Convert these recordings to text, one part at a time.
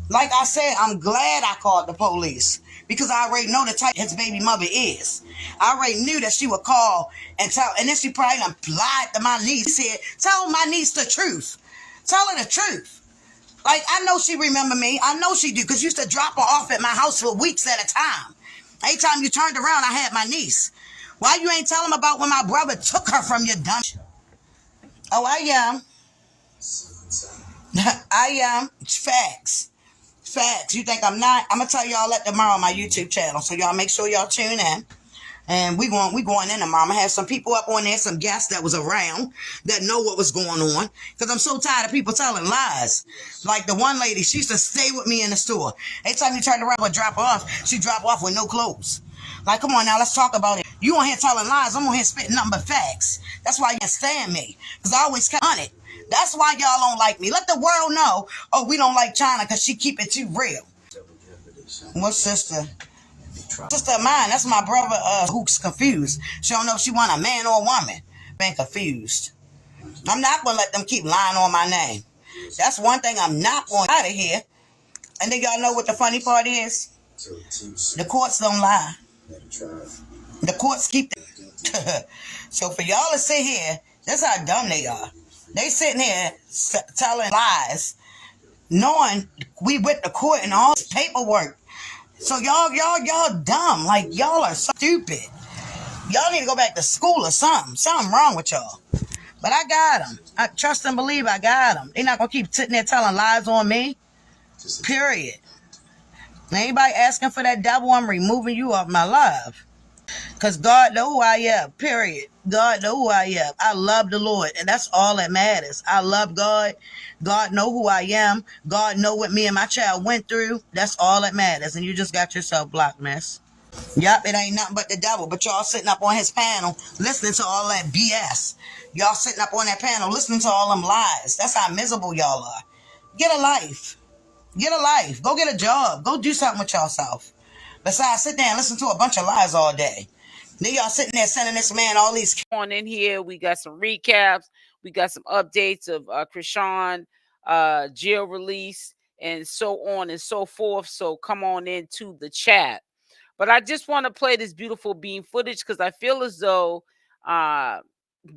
Like I said, I'm glad I called the police because I already know the type his baby mother is. I already knew that she would call and tell, and then she probably done lied to my niece. Said, "Tell my niece the truth. Tell her the truth." Like, I know she remember me. I know she do because you used to drop her off at my house for weeks at a time. Every time you turned around, I had my niece. Why you ain't tell him about when my brother took her from your dumb? Oh, I am. I am. Facts. Facts. You think I'm not? I'm gonna tell y'all that tomorrow on my YouTube channel. So y'all make sure y'all tune in. And we going in tomorrow. I'm gonna have some people up on there, some guests that was around that know what was going on. Because I'm so tired of people telling lies. Like the one lady, she used to stay with me in the store. Every time you turn around and drop her off, she drop off with no clothes. Like, come on now, let's talk about it. You on here telling lies, I'm on here spitting nothing but facts. That's why you can't stand me. Because I always kept on it. That's why y'all don't like me. Let the world know, oh, we don't like China because she keep it too real. What sister? Sister of mine, that's my brother who's confused. She don't know if she want a man or a woman. Been confused. I'm not going to let them keep lying on my name. That's one thing I'm not going out of here. And then y'all know what the funny part is? The courts don't lie. The courts keep So for y'all to sit here, that's how dumb they are. They sitting here telling lies, knowing we with the court and all this paperwork. So y'all dumb. Like, y'all are so stupid. Y'all need to go back to school or something. Something wrong with y'all. But I got them. I trust and believe I got them. They're not going to keep sitting there telling lies on me. Period. Anybody asking for that devil, I'm removing you off my life. Because God know who I am. Period. God know who I am. I love the Lord. And that's all that matters. I love God. God know who I am. God know what me and my child went through. That's all that matters. And you just got yourself blocked, miss. Yep, it ain't nothing but the devil. But y'all sitting up on his panel listening to all that BS. Y'all sitting up on that panel listening to all them lies. That's how miserable y'all are. Get a life. Get a life. Go get a job. Go do something with yourself. Besides, sit there and listen to a bunch of lies all day. Then y'all sitting there sending this man all these on in here. We got some recaps. We got some updates of Chrisean jail release and so on and so forth. So come on into the chat. But I just want to play this beautiful beam footage because I feel as though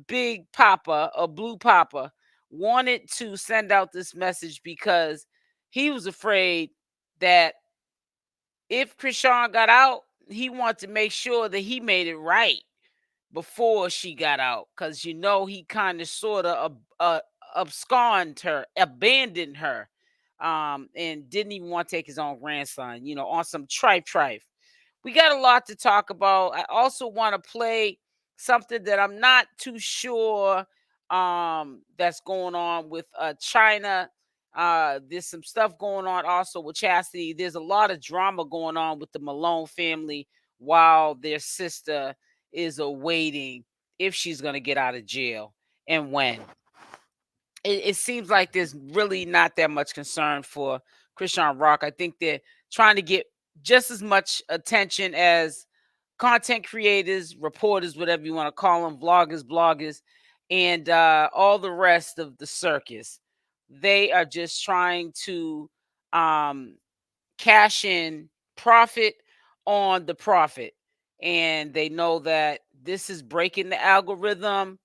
Big Papa or Blue Papa wanted to send out this message because he was afraid that if Chrisean got out, he wanted to make sure that he made it right before she got out, because he kind of sort of absconded her, abandoned her, and didn't even want to take his own grandson, on some tripe. We got a lot to talk about. I also want to play something that I'm not too sure that's going on with China. There's some stuff going on also with Chastity. There's a lot of drama going on with the Malone family while their sister is awaiting if she's going to get out of jail and when. It seems like there's really not that much concern for Chrisean Rock. I think they're trying to get just as much attention as content creators, reporters, whatever you want to call them, vloggers, bloggers, and all the rest of the circus. They are just trying to cash in profit on the profit. And they know that this is breaking the algorithm.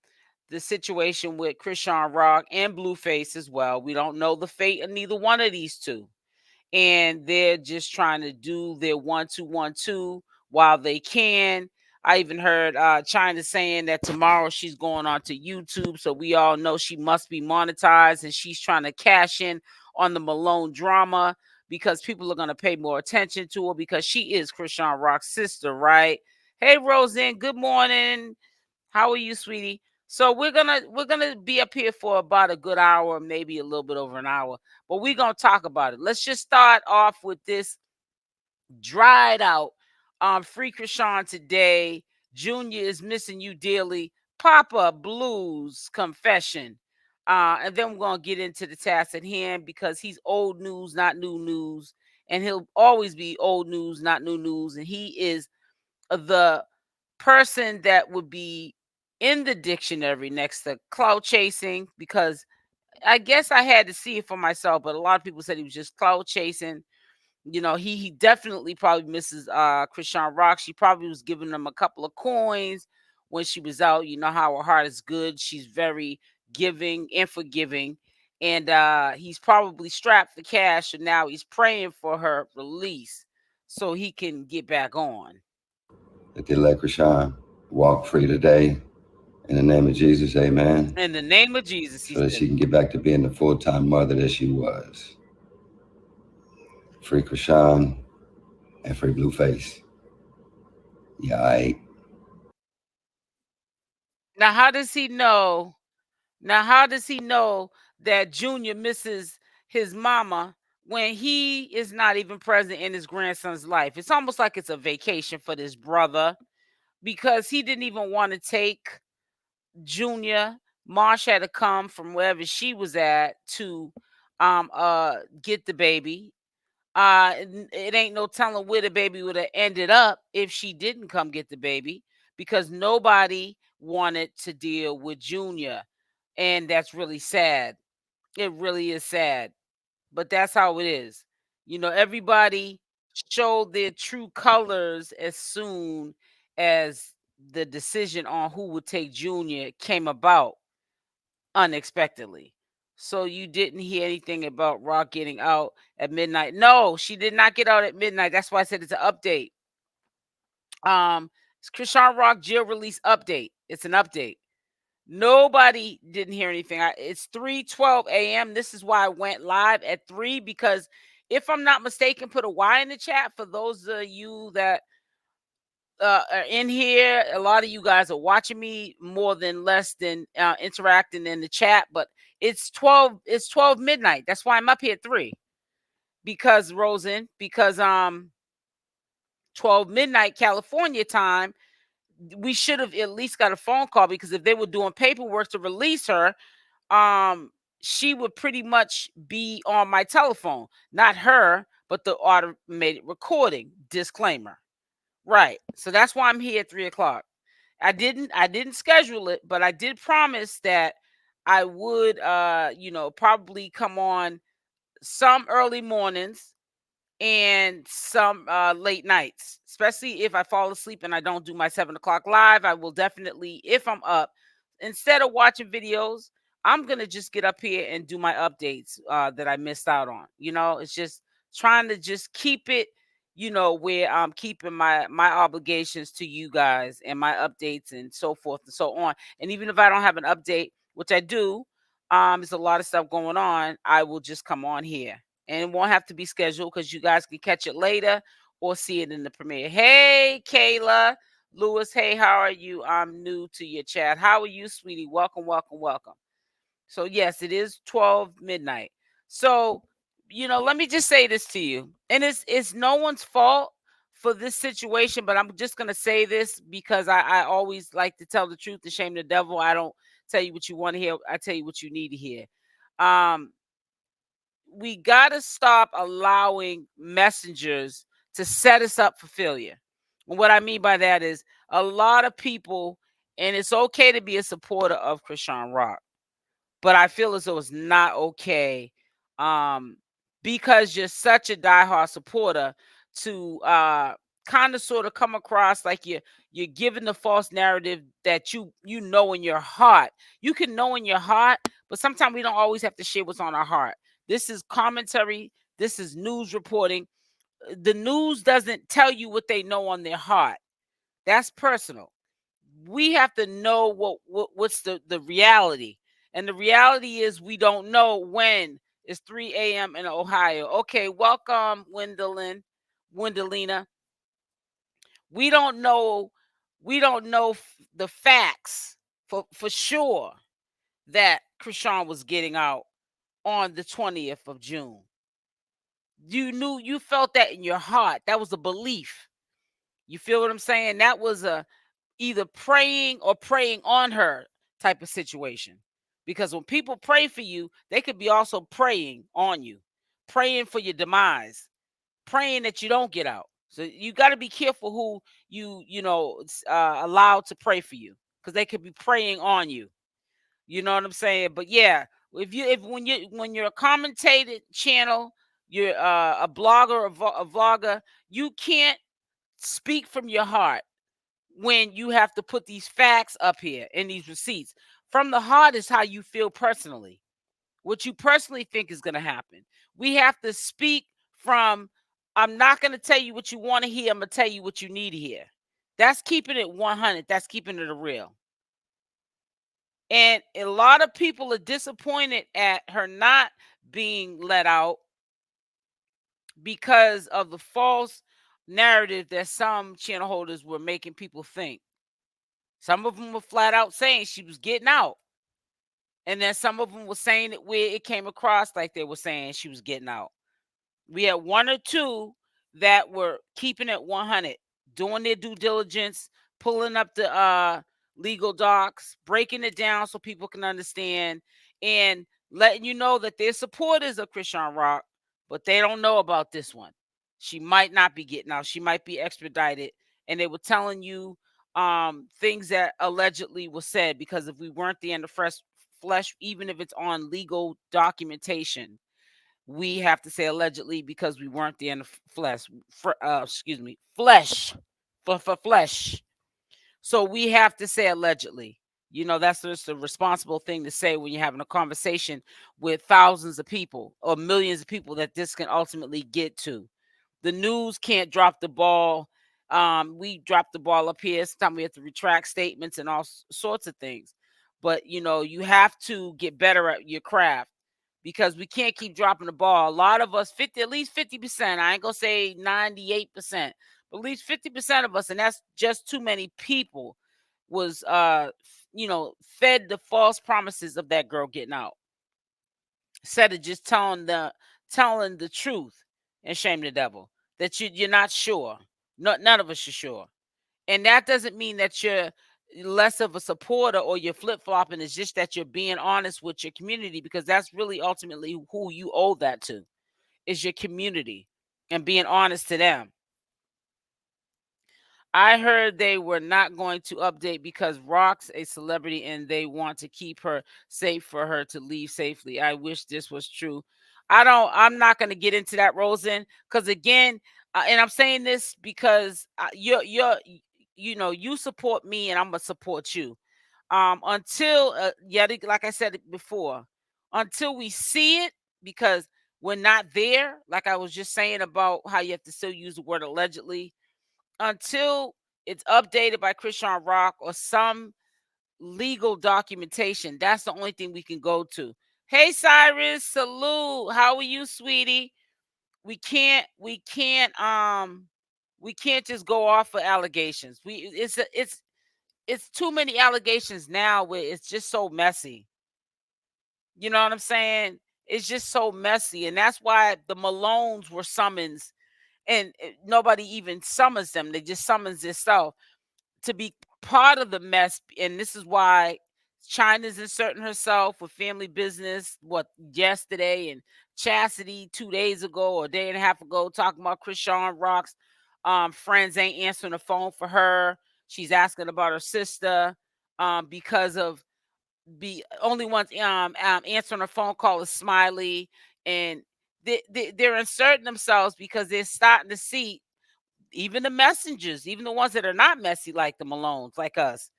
The situation with Chrisean Rock and Blueface as well. We don't know the fate of neither one of these two. And they're just trying to do their 1-2-1-2 while they can. I even heard China saying that tomorrow she's going on to YouTube. So we all know she must be monetized and she's trying to cash in on the Malone drama because people are going to pay more attention to her because she is Chrisean Rock's sister, right? Hey, Roseanne, good morning. How are you, sweetie? So we're gonna be up here for about a good hour, maybe a little bit over an hour, but we're gonna talk about it. Let's just start off with this dried out Free Chrisean today. Junior is missing you dearly. Papa Blues confession. And then we're gonna get into the task at hand because he's old news, not new news, and he'll always be old news, not new news, and he is the person that would be in the dictionary next to clout chasing because I guess I had to see it for myself, but a lot of people said he was just cloud chasing. He definitely probably misses Chrisean Rock. She probably was giving him a couple of coins when she was out. You know how her heart is good. She's very giving and forgiving. And he's probably strapped for cash, and now he's praying for her release so he can get back on. That they let Chrisean walk free today. In the name of Jesus, amen. In the name of Jesus, he So that said. she can get back to being the full-time mother that she was. Free Chrisean and free Blueface. Yeah, Now, how does he know? Now, how does he know that Junior misses his mama when he is not even present in his grandson's life? It's almost like it's a vacation for this brother because he didn't even want to take Junior. Marsh had to come from wherever she was at to get the baby. It ain't no telling where the baby would have ended up if she didn't come get the baby because nobody wanted to deal with Junior. And that's really sad. It really is sad. But that's how it is. Everybody showed their true colors as soon as the decision on who would take Junior came about unexpectedly. So you didn't hear anything about Rock getting out at midnight. No, she did not get out at midnight. That's why I said it's an update. It's Chrisean Rock jail release update. It's an update. Nobody didn't hear anything. It's 3:12 a.m. This is why I went live at 3 because if I'm not mistaken, put a Y in the chat for those of you that are in here. A lot of you guys are watching me more than less than interacting in the chat, but it's 12 midnight. That's why I'm up here at 3 because 12 midnight California time, we should have at least got a phone call because if they were doing paperwork to release her, she would pretty much be on my telephone. Not her, but the automated recording. Disclaimer. Right. So that's why I'm here at 3:00. I didn't schedule it, but I did promise that I would probably come on some early mornings and some late nights, especially if I fall asleep and I don't do my 7:00 live. I will definitely, if I'm up, instead of watching videos, I'm gonna just get up here and do my updates that I missed out on. It's just trying to just keep it, where I'm keeping my obligations to you guys and my updates and so forth and so on. And even if I don't have an update, which I do, there's a lot of stuff going on, I will just come on here and it won't have to be scheduled because you guys can catch it later or see it in the premiere. Hey, Kayla Lewis. Hey, how are you? I'm new to your chat. How are you, sweetie? Welcome, welcome, welcome. So, yes, it is 12 midnight. So, let me just say this to you. And it's no one's fault for this situation, but I'm just going to say this because I always like to tell the truth to shame the devil. I don't tell you what you want to hear. I tell you what you need to hear. We got to stop allowing messengers to set us up for failure. And what I mean by that is a lot of people, and it's okay to be a supporter of Chrisean Rock, but I feel as though it's not okay because you're such a diehard supporter to kind of sort of come across like you're giving the false narrative that you know in your heart. You can know in your heart, but sometimes we don't always have to share what's on our heart. This is commentary. This is news reporting. The news doesn't tell you what they know on their heart. That's personal. We have to know what's the reality. And the reality is we don't know when it's 3 a.m. in Ohio. Okay, welcome, Wendelina. We don't know the facts for sure that Chrisean was getting out on the 20th of June. You felt that in your heart. That was a belief. You feel what I'm saying? That was a either praying or praying on her type of situation. Because when people pray for you, they could be also praying on you, praying for your demise, praying that you don't get out. So you got to be careful who allow to pray for you because they could be praying on you. You know what I'm saying? But yeah, When you're a commentated channel, you're a blogger, a vlogger, you can't speak from your heart when you have to put these facts up here and these receipts. From the heart is how you feel personally, what you personally think is going to happen. We have to speak from, I'm not going to tell you what you want to hear. I'm going to tell you what you need to hear. That's keeping it 100. That's keeping it real. And a lot of people are disappointed at her not being let out because of the false narrative that some channel holders were making people think. Some of them were flat out saying she was getting out. And then some of them were saying it where it came across like they were saying she was getting out. We had one or two that were keeping it 100, doing their due diligence, pulling up the legal docs, breaking it down so people can understand, and letting you know that they're supporters of Chrisean Rock, but they don't know about this one. She might not be getting out. She might be extradited. And they were telling you things that allegedly were said, because if we weren't there in the flesh, even if it's on legal documentation, we have to say allegedly because we weren't there in the flesh. Flesh for flesh. So we have to say allegedly. You know, that's just a responsible thing to say when you're having a conversation with thousands of people or millions of people that this can ultimately get to. The news can't drop the ball. We drop the ball up here. Sometimes we have to retract statements and all sorts of things. But, you know, you have to get better at your craft, because we can't keep dropping the ball. A lot of us, at least 50%, I ain't going to say 98%, but at least 50% of us, and that's just too many people, was, fed the false promises of that girl getting out, instead of just telling the truth and shame the devil, that you're not sure. None of us are sure. And that doesn't mean that you're less of a supporter or you're flip-flopping. It's just that you're being honest with your community, because that's really ultimately who you owe that to, is your community, and being honest to them. I heard they were not going to update because Rock's a celebrity and they want to keep her safe for her to leave safely. I wish this was true. I'm not going to get into that, Rosen, because again, and I'm saying this because you support me and I'm going to support you. Until, like I said before, until we see it, because we're not there, like I was just saying about how you have to still use the word allegedly, until it's updated by Chrisean Rock or some legal documentation. That's the only thing we can go to. Hey Cyrus, salute. How are you, sweetie? We can't just go off of allegations. It's too many allegations now where it's just so messy. You know what I'm saying? It's just so messy. And that's why the Malones were summoned, and nobody even summons them. They just summons themselves to be part of the mess. And this is why China's inserting herself with family business, yesterday, and Chastity 2 days ago or a day and a half ago, talking about Chrisean Rock's friends ain't answering the phone for her. She's asking about her sister because of the only ones answering a phone call is Smiley. And they're inserting themselves because they're starting to see even the messengers, even the ones that are not messy like the Malones, like us,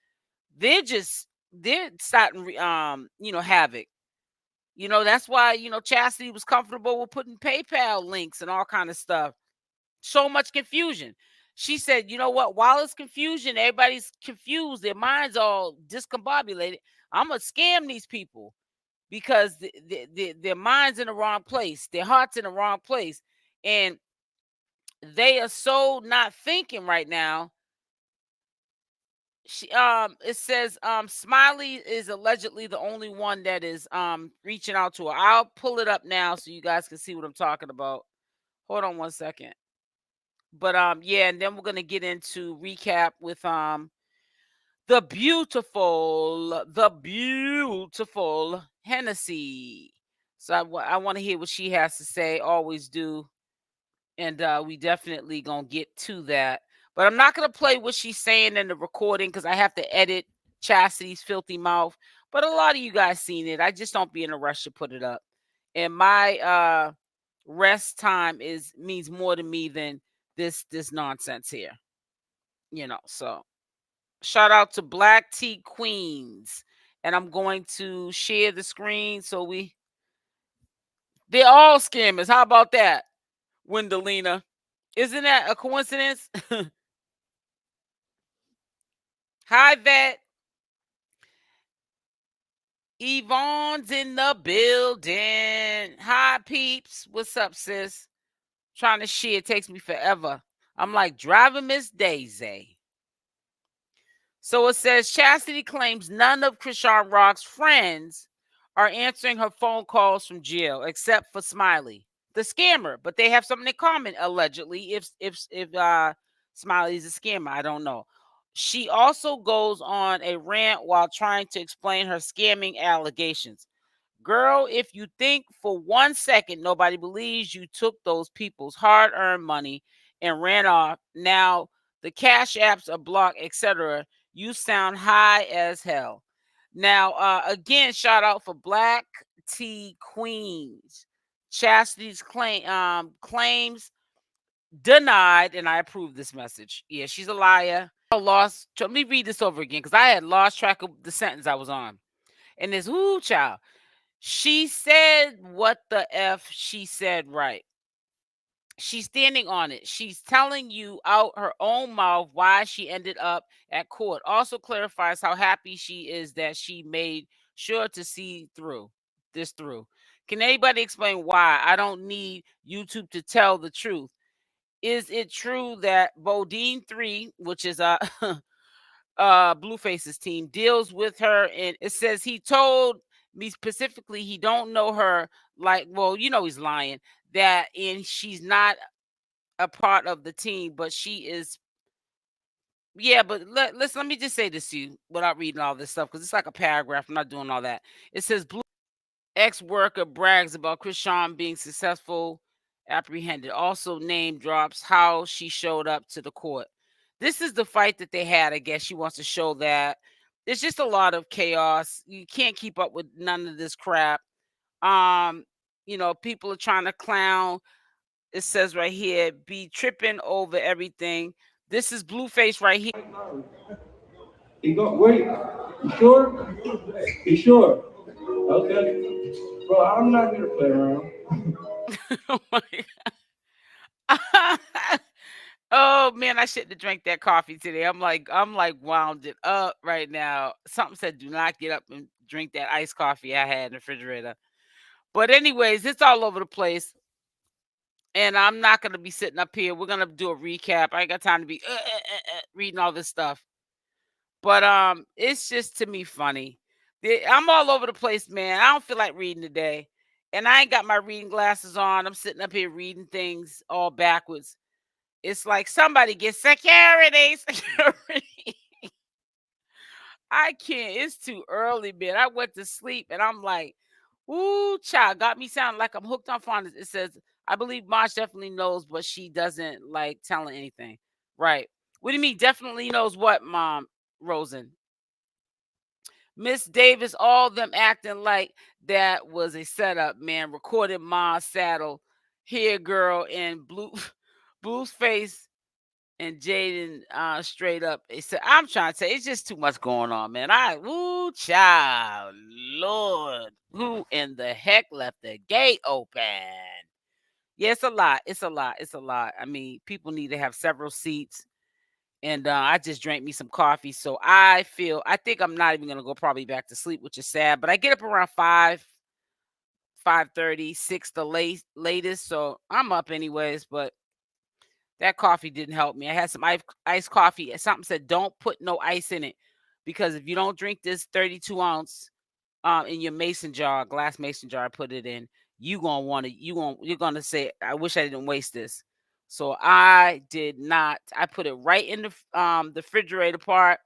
they're starting havoc. That's why Chastity was comfortable with putting PayPal links and all kind of stuff. So much confusion. She said, you know what, while it's confusion, everybody's confused, their minds all discombobulated, I'm gonna scam these people because their mind's in the wrong place, their heart's in the wrong place, and they are so not thinking right now. It says Smiley is allegedly the only one that is reaching out to her. I'll pull it up now so you guys can see what I'm talking about. Hold on one second. But yeah, and then we're gonna get into recap with the beautiful Hennessy. So I want to hear what she has to say. Always do. And we definitely gonna get to that. But I'm not gonna play what she's saying in the recording because I have to edit Chastity's filthy mouth. But a lot of you guys seen it. I just don't be in a rush to put it up. And my rest time means more to me than this nonsense here. So shout out to Black Tea Queens. And I'm going to share the screen so they're all scammers. How about that, Wendelina? Isn't that a coincidence? Hi, Vet. Yvonne's in the building. Hi, peeps. What's up, sis? Trying to share takes me forever. I'm like driving Miss Daisy. So it says Chastity claims none of Chrisean Rock's friends are answering her phone calls from jail except for Smiley, the scammer. But they have something in common, allegedly. If Smiley's a scammer, I don't know. She also goes on a rant while trying to explain her scamming allegations. Girl, if you think for 1 second nobody believes you took those people's hard-earned money and ran off, now the cash apps are blocked, etc., you sound high as hell. Now, again, shout out for Black Tea Queens. Chastity's claims denied, and I approve this message. Yeah, she's a liar. Let me read this over again because I had lost track of the sentence I was on. And this, ooh, child. She said what the F she said, right. She's standing on it. She's telling you out her own mouth why she ended up at court. Also clarifies how happy she is that she made sure to see this through. Can anybody explain why? I don't need YouTube to tell the truth. Is it true that Bodine 3, which is Blueface's team, deals with her, and it says he told me specifically he don't know her, like, well, he's lying, and she's not a part of the team, but she is. Yeah, but let me just say this to you without reading all this stuff, because it's like a paragraph. I'm not doing all that. It says Blue ex-worker brags about Chrisean being successful apprehended. Also name drops how she showed up to the court. This is the fight that they had. I guess she wants to show that there's just a lot of chaos. You can't keep up with none of this crap. People are trying to clown. It says right here, be tripping over everything. This is Blueface right here. He go, wait, you sure? You sure? Okay. Bro, I'm not here to play around. Oh my God. Oh man, I shouldn't have drank that coffee today. I'm like wounded up right now. Something said do not get up and drink that iced coffee I had in the refrigerator. But anyways, it's all over the place. And I'm not gonna be sitting up here. We're gonna do a recap. I ain't got time to be reading all this stuff. But it's just to me funny. I'm all over the place, man. I don't feel like reading today. And I ain't got my reading glasses on. I'm sitting up here reading things all backwards. It's like somebody get security. I can't. It's too early, man. I went to sleep and I'm like, ooh, child, got me sounding like I'm hooked on phonics. It says, I believe Marsh definitely knows, but she doesn't like telling anything. Right. What do you mean definitely knows what, Mom Rosen? Miss Davis, all them acting like that was a setup, man. Recorded Ma's saddle, here, girl, and Blue's face and Jaidyn straight up. It said, I'm trying to say it's just too much going on, man. Ooh, child, Lord, who in the heck left the gate open? Yeah, it's a lot. It's a lot. It's a lot. I mean, people need to have several seats. And I just drank me some coffee. So I think I'm not even going to go probably back to sleep, which is sad. But I get up around 5:30, 6 the latest. So I'm up anyways. But that coffee didn't help me. I had some iced coffee. Something said, don't put no ice in it. Because if you don't drink this 32 ounce in your mason jar, glass mason jar, I put it in, you're gonna say, I wish I didn't waste this. So I did not. I put it right in the refrigerator part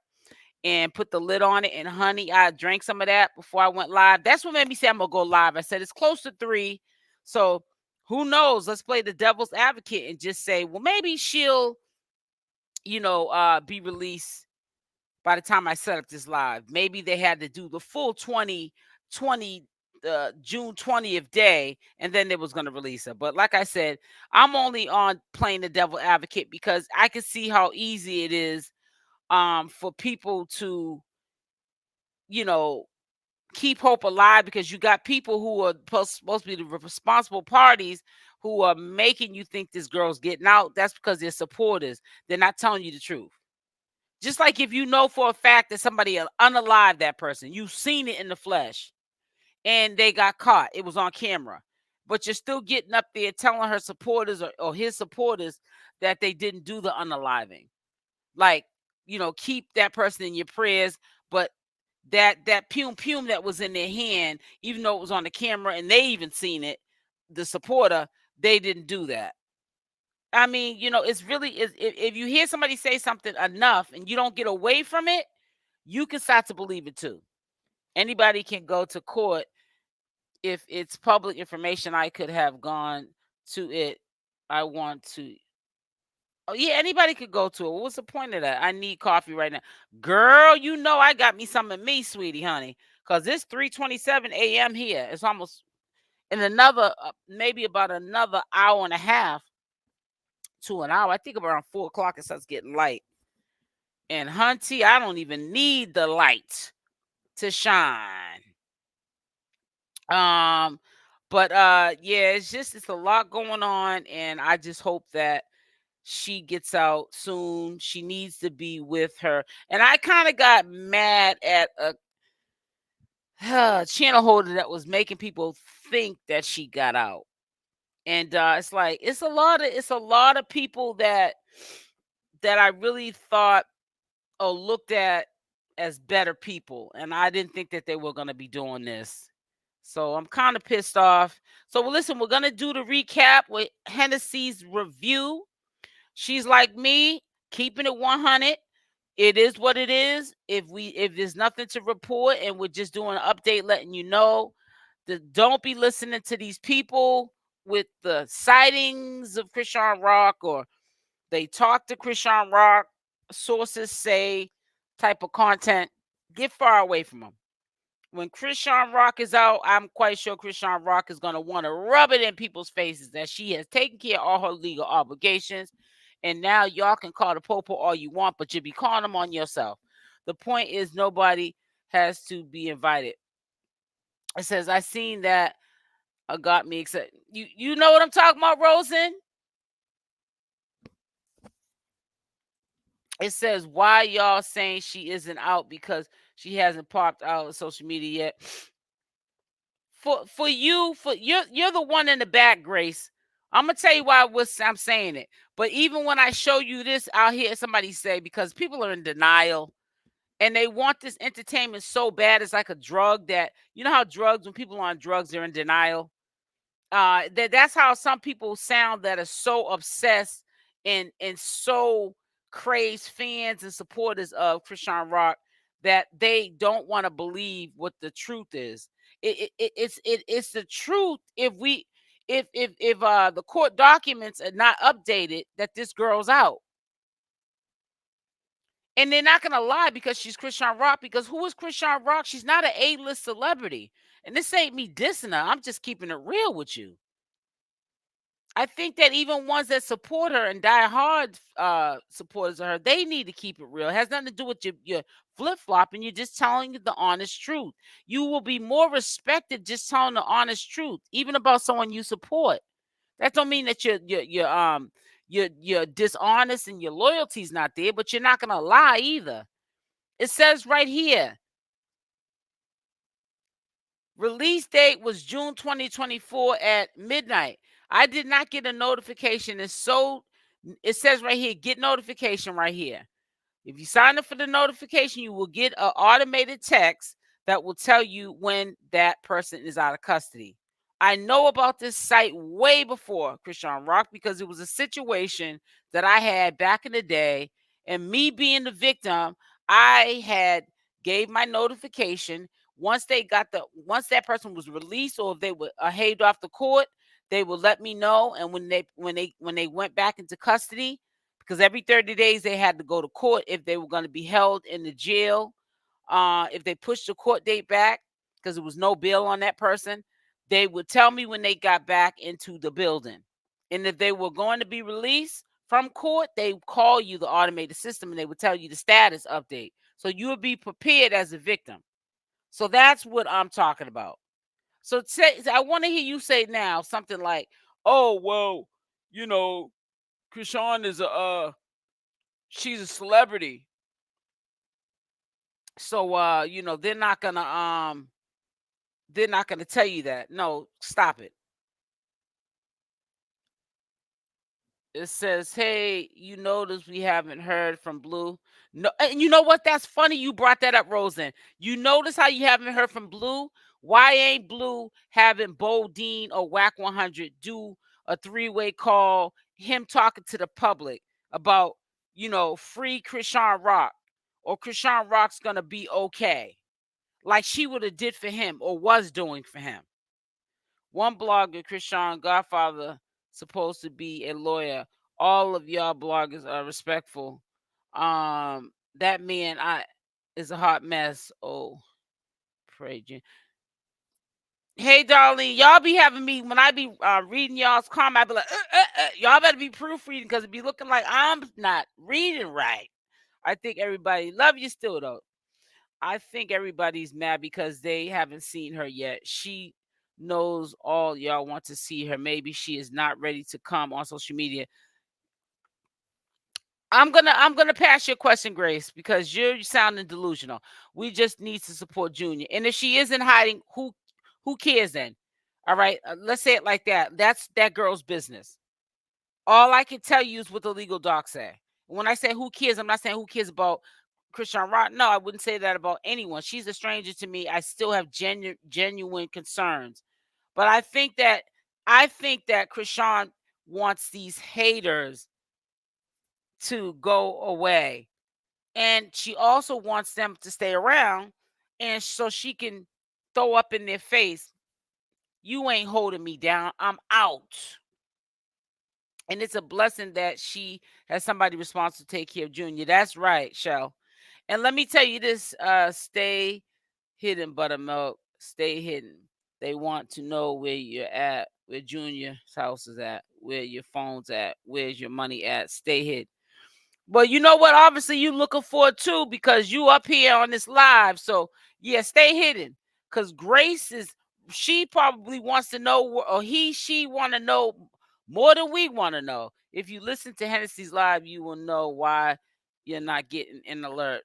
and put the lid on it. And honey, I drank some of that before I went live. That's what made me say I'm gonna go live. I said it's close to 3. So who knows? Let's play the devil's advocate and just say, well, maybe she'll, be released by the time I set up this live. Maybe they had to do the full 2020 June 20th day, and then they was going to release her. But like I said, I'm only on playing the devil advocate because I can see how easy it is for people to, you know, keep hope alive, because you got people who are supposed to be the responsible parties who are making you think this girl's getting out. That's because they're supporters. They're not telling you the truth. Just like if you know for a fact that somebody unalived that person, you've seen it in the flesh, and they got caught. It was on camera. But you're still getting up there telling her supporters or his supporters that they didn't do the unaliving. Like, you know, keep that person in your prayers. But that pume that was in their hand, even though it was on the camera and they even seen it, the supporter, they didn't do that. I mean, you know, it's really, if you hear somebody say something enough and you don't get away from it, you can start to believe it too. Anybody can go to court. If it's public information, I could have gone to it. I want to. Oh, yeah, anybody could go to it. What's the point of that? I need coffee right now. Girl, you know I got me some of me, sweetie, honey, because it's 3:27 a.m. here. It's almost in another, maybe about another hour and a half to an hour. I think around 4 o'clock it starts getting light. And hunty, I don't even need the light to shine. But yeah, it's a lot going on, and I just hope that she gets out soon. She needs to be with her. And I kind of got mad at a channel holder that was making people think that she got out. And it's like it's a lot of people that I really thought or looked at as better people, and I didn't think that they were going to be doing this. So I'm kind of pissed off. So well, listen, we're going to do the recap with Hennessy's review. She's like me, keeping it 100. It is what it is. If there's nothing to report and we're just doing an update letting you know, don't be listening to these people with the sightings of Chrisean Rock, or they talk to Chrisean Rock, sources say type of content. Get far away from them. When Chrisean Rock is out, I'm quite sure Chrisean Rock is going to want to rub it in people's faces that she has taken care of all her legal obligations. And now y'all can call the popo all you want, but you'll be calling them on yourself. The point is nobody has to be invited. It says, I seen that got me excited. You know what I'm talking about, Rosen? It says, why y'all saying she isn't out because she hasn't popped out on social media yet? For you're the one in the back, Grace. I'm gonna tell you why I'm saying it. But even when I show you this, I'll hear somebody say, because people are in denial and they want this entertainment so bad. It's like a drug that, you know how drugs, when people are on drugs, they're in denial. That's how some people sound that are so obsessed and so crazed fans and supporters of Chrisean Rock that they don't want to believe what the truth is. It's the truth. If the court documents are not updated, that this girl's out. And they're not gonna lie because she's Chrisean Rock, because who is Chrisean Rock? She's not an A-list celebrity. And this ain't me dissing her. I'm just keeping it real with you. I think that even ones that support her and die hard supporters of her, they need to keep it real. It has nothing to do with your flip-flopping. You're just telling the honest truth. You will be more respected just telling the honest truth, even about someone you support. That don't mean that you're dishonest and your loyalty's not there, but you're not gonna lie either. It says right here, release date was June 2024 at midnight. I did not get a notification. It says right here, get notification right here. If you sign up for the notification, you will get an automated text that will tell you when that person is out of custody. I know about this site way before Chrisean Rock because it was a situation that I had back in the day, and me being the victim, I had gave my notification. Once that person was released, or if they were haved off the court, they would let me know. And when they went back into custody, because every 30 days they had to go to court if they were going to be held in the jail. If they pushed the court date back because there was no bail on that person, they would tell me when they got back into the building. And if they were going to be released from court, they would call you, the automated system, and they would tell you the status update. So you would be prepared as a victim. So that's what I'm talking about. So I want to hear you say now something like, "Oh, well, you know, Chrisean is she's a celebrity. So you know, they're not gonna tell you that." No, stop it. It says, "Hey, you notice we haven't heard from Blue." No, and you know what? That's funny you brought that up, Rosen. You notice how you haven't heard from Blue? Why ain't Blue having Bo Dean or Wack 100 do a three-way call, him talking to the public about, you know, free Chrisean Rock, or Chrisean Rock's gonna be okay, like she would have did for him or was doing for him? One blogger, Chrisean Godfather, supposed to be a lawyer. All of y'all bloggers are respectful. That man is a hot mess. Oh, pray Jim. Hey, darling, y'all be having me when I be reading y'all's comment. I be like, y'all better be proofreading because it be looking like I'm not reading right. I think everybody love you still though. I think everybody's mad because they haven't seen her yet. She knows all y'all want to see her. Maybe she is not ready to come on social media. I'm gonna pass your question, Grace, because you're sounding delusional. We just need to support Junior, and if she isn't hiding, who cares then? All right, let's say it like that. That's that girl's business. All I can tell you is what the legal docs say. When I say who cares, I'm not saying who cares about Chrisean Rock. No, I wouldn't say that about anyone. She's a stranger to me. I still have genuine concerns. But I think that Chrisean wants these haters to go away. And she also wants them to stay around, and so she can throw up in their face, "You ain't holding me down. I'm out." And it's a blessing that she has somebody responsible to take care of Junior. That's right, Shell. And let me tell you this, stay hidden, buttermilk. Stay hidden. They want to know where you're at, where Junior's house is at, where your phone's at, where's your money at. Stay hidden. But you know what? Obviously, you looking for it too because you up here on this live. So yeah, stay hidden. Because Grace she probably wants to know, or she want to know more than we want to know. If you listen to Hennessy's live, you will know why you're not getting an alert.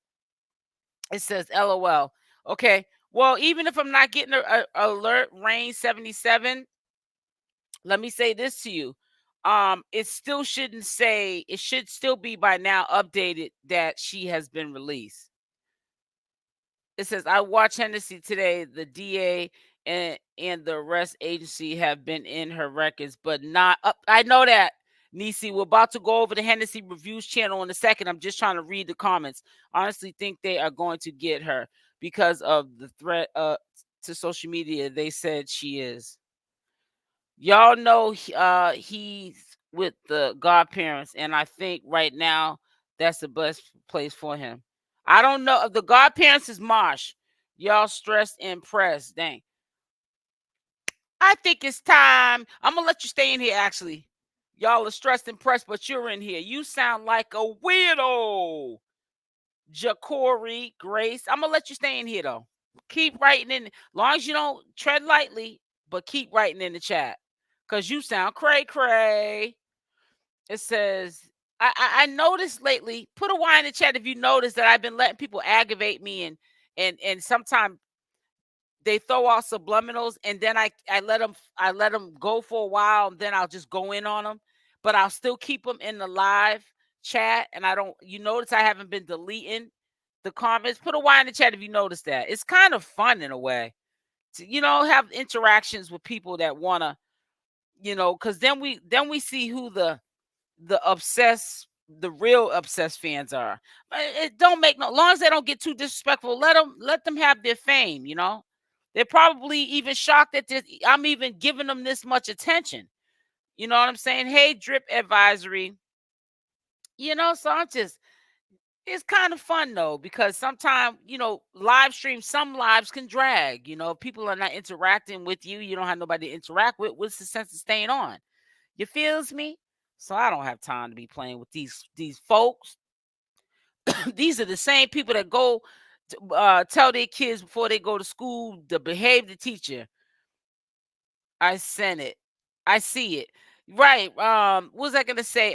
It says LOL. Okay. Well, even if I'm not getting an alert, Rain 77, let me say this to you. It still shouldn't say, it should still be by now updated that she has been released. It says, I watched Hennessy today. The DA and the arrest agency have been in her records, but not up. I know that, Nisi. We're about to go over the Hennessy Reviews channel in a second. I'm just trying to read the comments. Honestly, think they are going to get her because of the threat to social media. They said she is. Y'all know he's with the godparents, and I think right now that's the best place for him. I don't know. The godparents is Marsh. Y'all stressed and pressed. Dang. I think it's time. I'm gonna let you stay in here, actually. Y'all are stressed and pressed, but you're in here. You sound like a weirdo. Jacory Grace. I'm gonna let you stay in here though. Keep writing in. As long as you don't tread lightly, but keep writing in the chat. Cause you sound cray. It says, I noticed lately, put a Y in the chat if you notice that I've been letting people aggravate me, and sometimes they throw out subliminals, and then I let them go for a while, and then I'll just go in on them, but I'll still keep them in the live chat, and I don't. You notice I haven't been deleting the comments. Put a Y in the chat if you notice that. It's kind of fun in a way to, have interactions with people that wanna, because then we see who the real obsessed fans are. It don't make no, long as they don't get too disrespectful, let them have their fame. They're probably even shocked that I'm even giving them this much attention. You know what I'm saying? Hey, Drip Advisory. You know, so it's kind of fun though, because sometimes, live stream, some lives can drag. If people are not interacting with you, you don't have nobody to interact with. What's the sense of staying on? You feels me? So I don't have time to be playing with these folks. These are the same people that go tell their kids before they go to school to behave the teacher. I sent it. I see it. Right. What was I gonna say?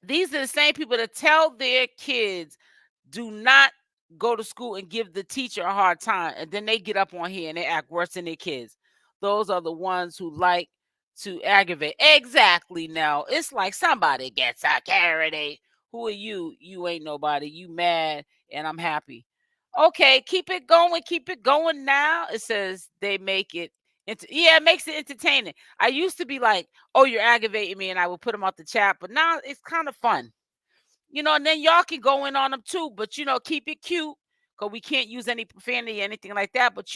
These are the same people that tell their kids do not go to school and give the teacher a hard time, and then they get up on here and they act worse than their kids. Those are the ones who like to aggravate. Exactly. Now it's like somebody gets a carrot. Who are you? You ain't nobody. You mad, and I'm happy. Okay, keep it going. Keep it going. Now it says they make it. Yeah, it makes it entertaining. I used to be like, "Oh, you're aggravating me," and I would put them off the chat. But now it's kind of fun. And then y'all can go in on them too, but keep it cute, because we can't use any profanity or anything like that. But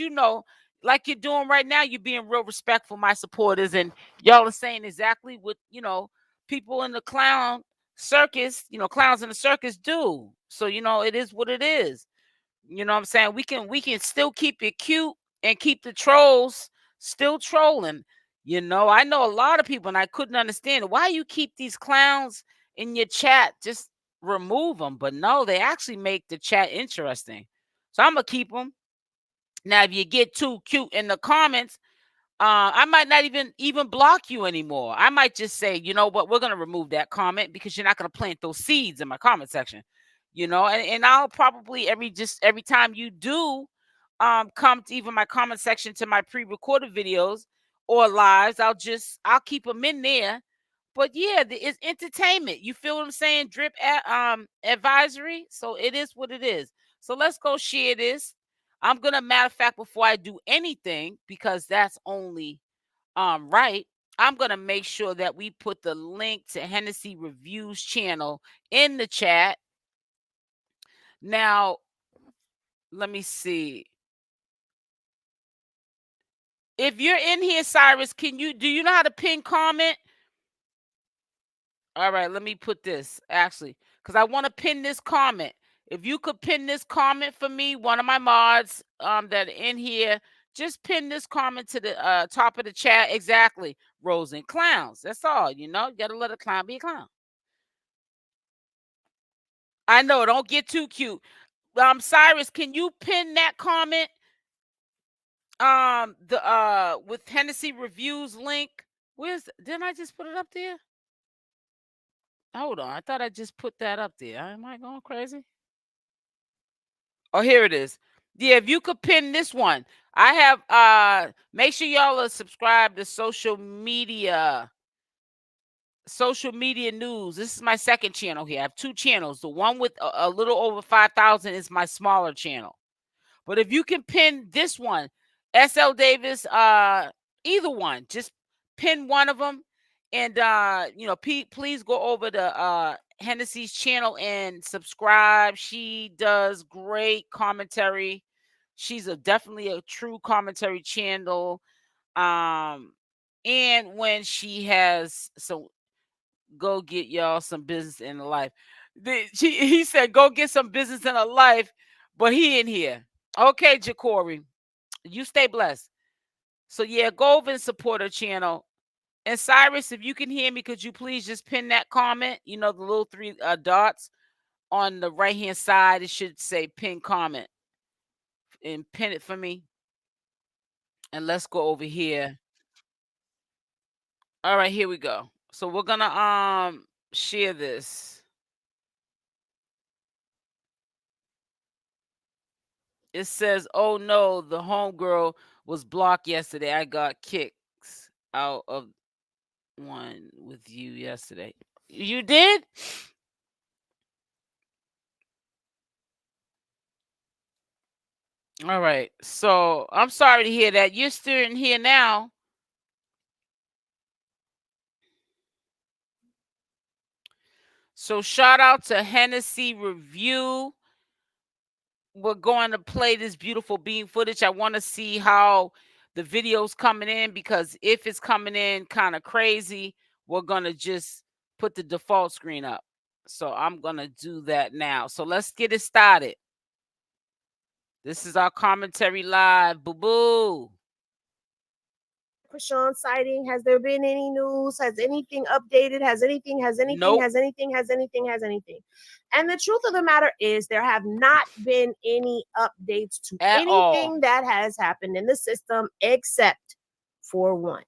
like you're doing right now, you're being real respectful, my supporters, and y'all are saying exactly what people in the clown circus, clowns in the circus do. So it is what it is. You know what I'm saying? We can still keep it cute and keep the trolls still trolling. I know a lot of people, and I couldn't understand why you keep these clowns in your chat. Just remove them. But no, they actually make the chat interesting. So I'm gonna keep them. Now, if you get too cute in the comments, I might not even block you anymore. I might just say, you know what, we're gonna remove that comment because you're not gonna plant those seeds in my comment section. And I'll probably every time you do come to even my comment section to my pre-recorded videos or lives, I'll keep them in there. But yeah, it's entertainment. You feel what I'm saying? Drip advisory. So it is what it is. So let's go share this. I'm gonna, matter of fact, before I do anything, because that's only right, I'm gonna make sure that we put the link to Hennessy Reviews channel in the chat. Now, let me see. If you're in here, Cyrus, do you know how to pin comment? All right, let me put this actually, because I want to pin this comment. If you could pin this comment for me, one of my mods that are in here, just pin this comment to the top of the chat. Exactly. Rose and clowns. That's all. You gotta let a clown be a clown. I know, don't get too cute. Cyrus, can you pin that comment? With Hennessy Reviews link. Didn't I just put it up there? Hold on. I thought I just put that up there. Am I going crazy? Oh, here it is. Yeah, if you could pin this one. I have make sure y'all are subscribed to social media news. This is my second channel here. I have two channels. The one with a little over 5,000 is my smaller channel. But if you can pin this one, SL Davis, either one, just pin one of them. And please go over to Hennessy's channel and subscribe. She does great commentary. She's definitely a true commentary channel. And when she has go get y'all some business in the life. He said, go get some business in her life, but he in here. Okay, Jacory, you stay blessed. So yeah, go over and support her channel. And Cyrus, if you can hear me, could you please just pin that comment? The little three dots on the right-hand side. It should say pin comment. And pin it for me. And let's go over here. All right, here we go. So we're gonna share this. It says, oh no, the homegirl was blocked yesterday. I got kicked out of one with you yesterday. You did? All right. So I'm sorry to hear that. You're still in here now. So shout out to Hennessy Review. We're going to play this beautiful beam footage. I want to see how the video's coming in, because if it's coming in kind of crazy, we're going to just put the default screen up. So I'm going to do that now. So let's get it started. This is our commentary live. Boo-boo. Chrisean sighting? Has there been any news? Has anything updated? Has anything? Nope. Has anything? And the truth of the matter is there have not been any updates to At anything all. that has happened in the system except for one.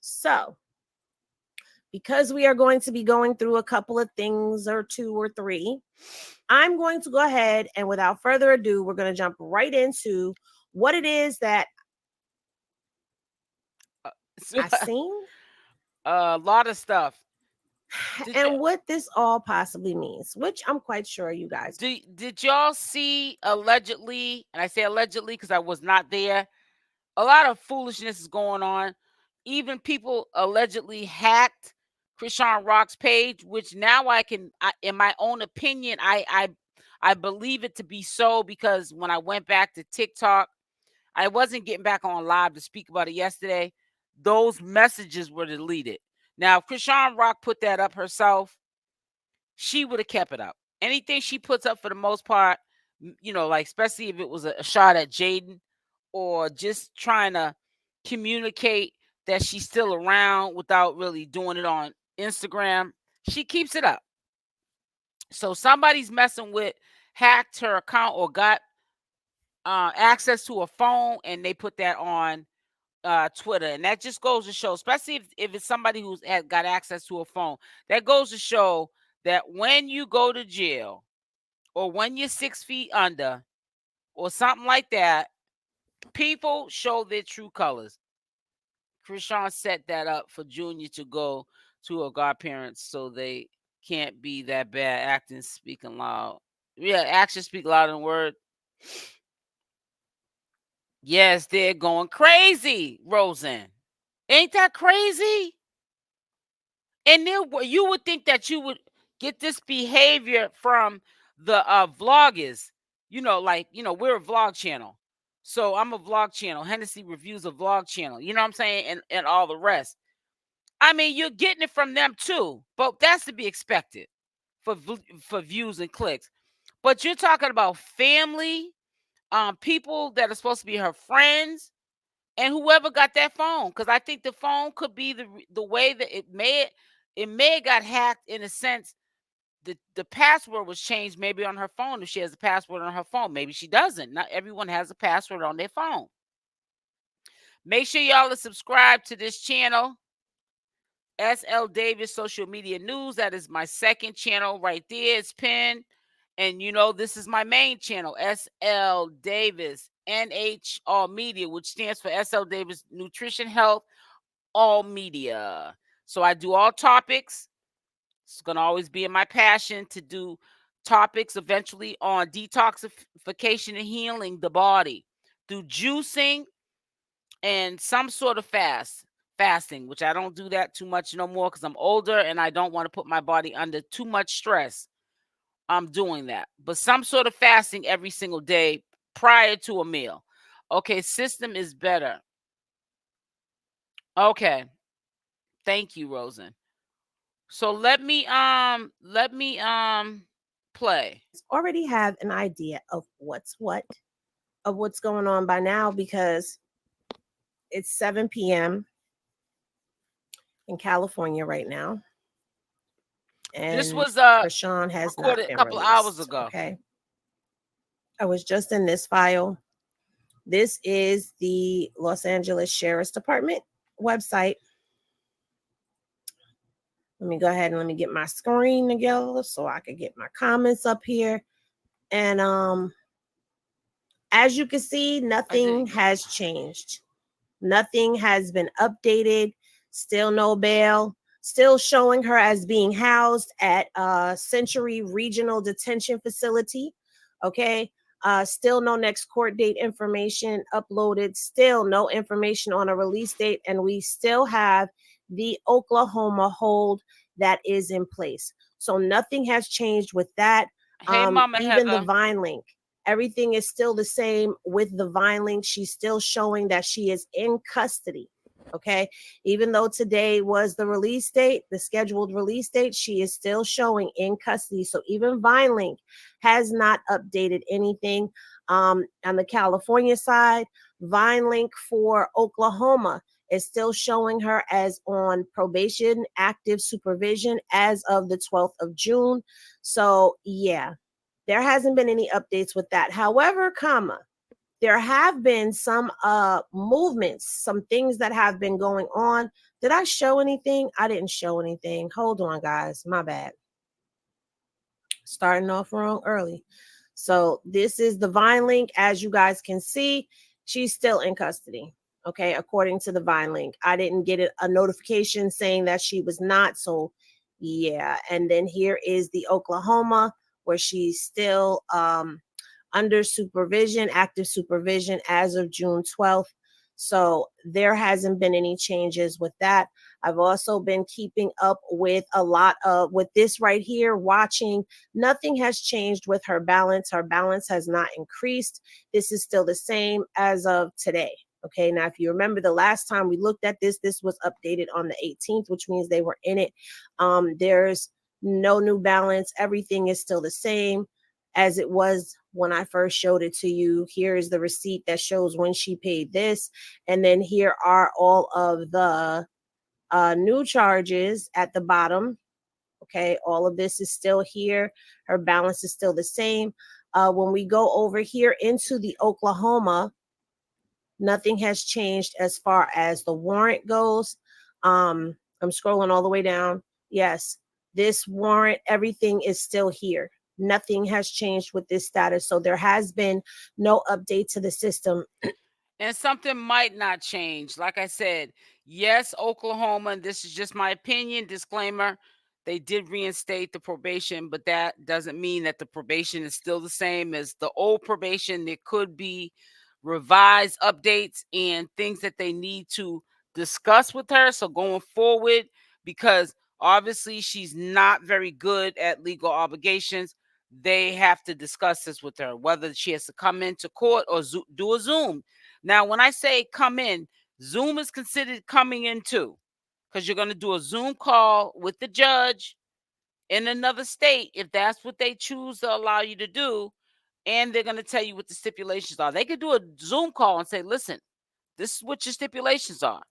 So, because we are going to be going through a couple of things, or two or three, I'm going to go ahead and without further ado, we're going to jump right into what it is that I've seen. A lot of stuff. And what this all possibly means, which I'm quite sure you guys. Did y'all see allegedly, and I say allegedly because I was not there, a lot of foolishness is going on. Even people allegedly hacked Chrisean Rock's page, which now in my own opinion, I believe it to be so, because when I went back to TikTok, I wasn't getting back on live to speak about it yesterday. Those messages were deleted. Now, if Chrisean Rock put that up herself, she would have kept it up. Anything she puts up, for the most part, you know, like especially if it was a shot at Jaidyn, or just trying to communicate that she's still around without really doing it on Instagram, she keeps it up. So somebody's messing with, hacked her account or got access to a phone, and they put that on Twitter. And that just goes to show, especially if it's somebody who's got access to a phone, that goes to show that when you go to jail, or when you're 6 feet under, or something like that, people show their true colors. Chrisean set that up for Junior to go to her godparents so they can't be that bad. Acting, speaking loud. Yeah, actions speak louder than words. Yes, they're going crazy, Rosen. Ain't that crazy? And then you would think that you would get this behavior from the vloggers. You know, like, you know, we're a vlog channel. So I'm a vlog channel. Hennessy Reviews a vlog channel. You know what I'm saying? And all the rest. I mean, you're getting it from them too. But that's to be expected for views and clicks. But you're talking about family, people that are supposed to be her friends, and whoever got that phone. Because I think the phone could be the way that it may have got hacked, in a sense. The password was changed maybe on her phone. If she has a password on her phone, maybe she doesn't. Not everyone has a password on their phone. Make sure y'all are subscribed to this channel, SL Davis Social Media News. That is my second channel right there. It's pinned. And you know, this is my main channel, SL Davis NH All Media, which stands for SL Davis Nutrition Health All Media. So I do all topics. It's going to always be in my passion to do topics eventually on detoxification and healing the body through juicing and some sort of fasting, which I don't do that too much no more because I'm older and I don't want to put my body under too much stress. I'm doing that, but some sort of fasting every single day prior to a meal. Okay, system is better. Okay, thank you, Rosen. So let me play. Already have an idea of what's going on by now, because it's 7 p.m. in California right now. And this was Chrisean has not been a couple released, hours ago. Okay. I was just in this file. This is the Los Angeles Sheriff's Department website. Let me go ahead and let me get my screen together so I can get my comments up here. And as you can see, nothing has changed. Nothing has been updated. Still no bail. Still showing her as being housed at Century Regional Detention Facility. Okay. Still no next court date information uploaded. Still no information on a release date. And we still have the Oklahoma hold that is in place. So nothing has changed with that. Hey, Mama even Heather. the Vine link. Everything is still the same with the Vine link. She's still showing that she is in custody. Okay. Even though today was the release date, the scheduled release date, she is still showing in custody. So even VineLink has not updated anything. On the California side, VineLink for Oklahoma is still showing her as on probation, active supervision as of the 12th of June. So yeah, there hasn't been any updates with that. However, there have been some movements, some things that have been going on. Did I show anything? I didn't show anything. Hold on, guys. My bad. Starting off wrong early. So this is the VineLink. As you guys can see, she's still in custody. Okay, according to the VineLink. I didn't get a notification saying that she was not. So yeah. And then here is the Oklahoma, where she's still under supervision, active supervision as of June 12th. So there hasn't been any changes with that. I've also been keeping up with a lot of with this right here, watching. Nothing has changed with her balance. Her balance has not increased. This is still the same as of today. Okay, now if you remember the last time we looked at this was updated on the 18th, which means they were in it. There's no new balance. Everything is still the same as it was when I first showed it to you. Here is the receipt that shows when she paid this. And then here are all of the new charges at the bottom. Okay, all of this is still here. Her balance is still the same. When we go over here into the Oklahoma, nothing has changed as far as the warrant goes. I'm scrolling all the way down. Yes, this warrant, everything is still here. Nothing has changed with this status. So there has been no update to the system. And something might not change. Like I said, yes, Oklahoma, and this is just my opinion, disclaimer, they did reinstate the probation, but that doesn't mean that the probation is still the same as the old probation. There could be revised updates and things that they need to discuss with her. So going forward, because obviously she's not very good at legal obligations, they have to discuss this with her, whether she has to come into court or do a Zoom. Now, when I say come in, Zoom is considered coming in too, because you're going to do a Zoom call with the judge in another state if that's what they choose to allow you to do. And they're going to tell you what the stipulations are. They could do a Zoom call and say, listen, this is what your stipulations are,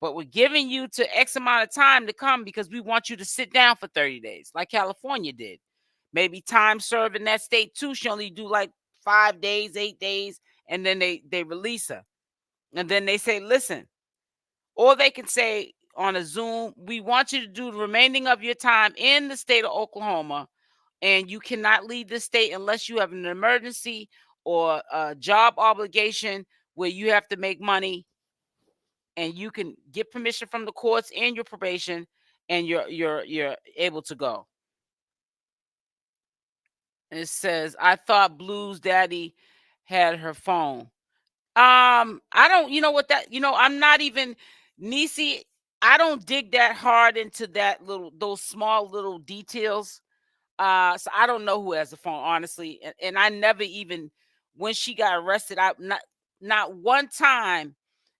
but we're giving you to X amount of time to come because we want you to sit down for 30 days, like California did. Maybe time served in that state too. She only do like 5 days, 8 days, and then they release her. And then they say, listen, or they can say on a Zoom, we want you to do the remaining of your time in the state of Oklahoma, and you cannot leave the state unless you have an emergency or a job obligation where you have to make money, and you can get permission from the courts and your probation, and you're able to go. And it says, I thought Blue's daddy had her phone. I don't, you know what that, I'm not even Nisi. I don't dig that hard into those small little details. So I don't know who has the phone, honestly. And I never even, when she got arrested, I not one time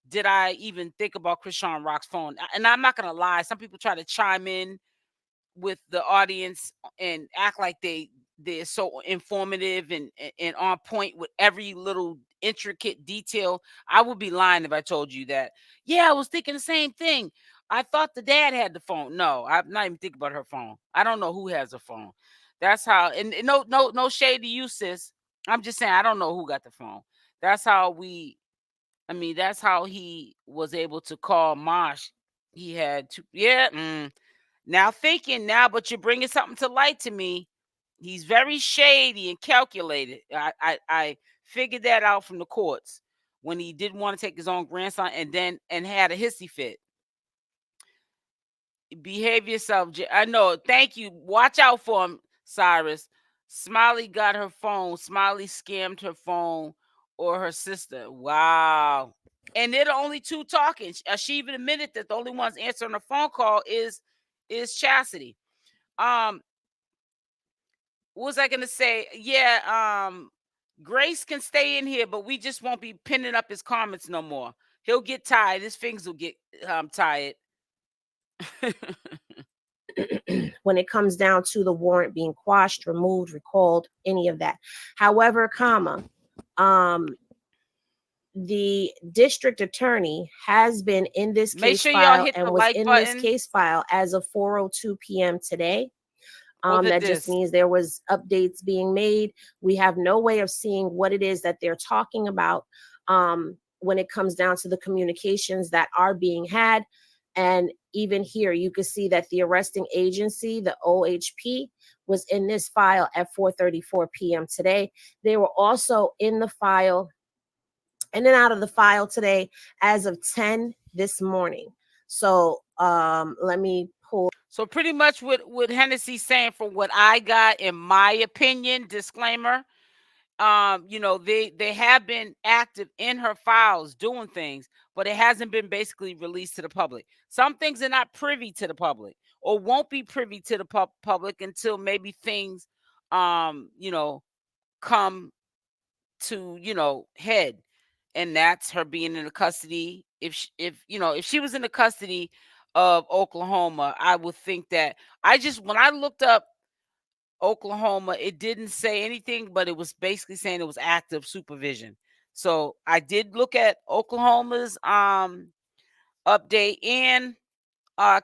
did I even think about Chrisean Rock's phone. And I'm not gonna lie, some people try to chime in with the audience and act like they're so informative and on point with every little intricate detail. I would be lying if I told you that, yeah, I was thinking the same thing. I thought the dad had the phone. No, I'm not even thinking about her phone. I don't know who has a phone. That's how, and no shade to you, sis. I'm just saying I don't know who got the phone. That's how that's how he was able to call Mosh. He had to, yeah. Now thinking now, but you're bringing something to light to me. He's very shady and calculated. I figured that out from the courts when he didn't want to take his own grandson and had a hissy fit. Behave yourself. I know. Thank you. Watch out for him, Cyrus. Smiley got her phone. Smiley scammed her phone or her sister. Wow. And they're the only two talking. She even admitted that the only ones answering the phone call is Chastity. What was I gonna say? Yeah, Grace can stay in here, but we just won't be pinning up his comments no more. He'll get tired. His fingers will get tired. When it comes down to the warrant being quashed, removed, recalled, any of that. However, the district attorney has been in this case file and was in this case file as of 4:02 p.m. today. That just means there was updates being made. We have no way of seeing what it is that they're talking about when it comes down to the communications that are being had. And even here, you can see that the arresting agency, the OHP, was in this file at 4:34 p.m. today. They were also in the file, in and out of the file today as of 10 this morning. So let me pull. So pretty much what Hennessy's saying, from what I got, in my opinion, disclaimer, you know, they have been active in her files doing things, but it hasn't been basically released to the public. Some things are not privy to the public, or won't be privy to the public until maybe things, you know, come to, you know, head. And that's her being in the custody. If you know, if she was in the custody of Oklahoma, I would think that when I looked up Oklahoma, it didn't say anything, but it was basically saying it was active supervision. So I did look at Oklahoma's update and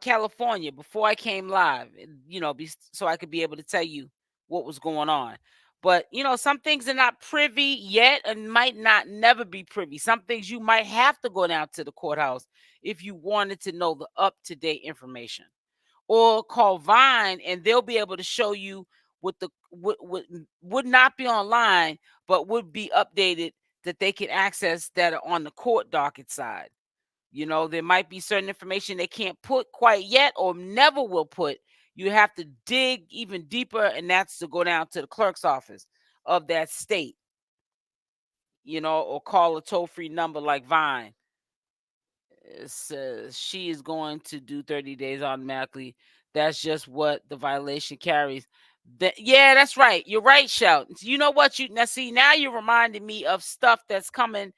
California before I came live, you know, so I could be able to tell you what was going on. But, you know, some things are not privy yet and might not never be privy. Some things you might have to go down to the courthouse if you wanted to know the up-to-date information. Or call Vine, and they'll be able to show you what would not be online, but would be updated, that they can access, that are on the court docket side. You know, there might be certain information they can't put quite yet, or never will put. You have to dig even deeper, and that's to go down to the clerk's office of that state, you know, or call a toll-free number like Vine. It says she is going to do 30 days automatically. That's just what the violation carries. Yeah, that's right. You're right, Shelton. You know what? Now you're reminding me of stuff that's coming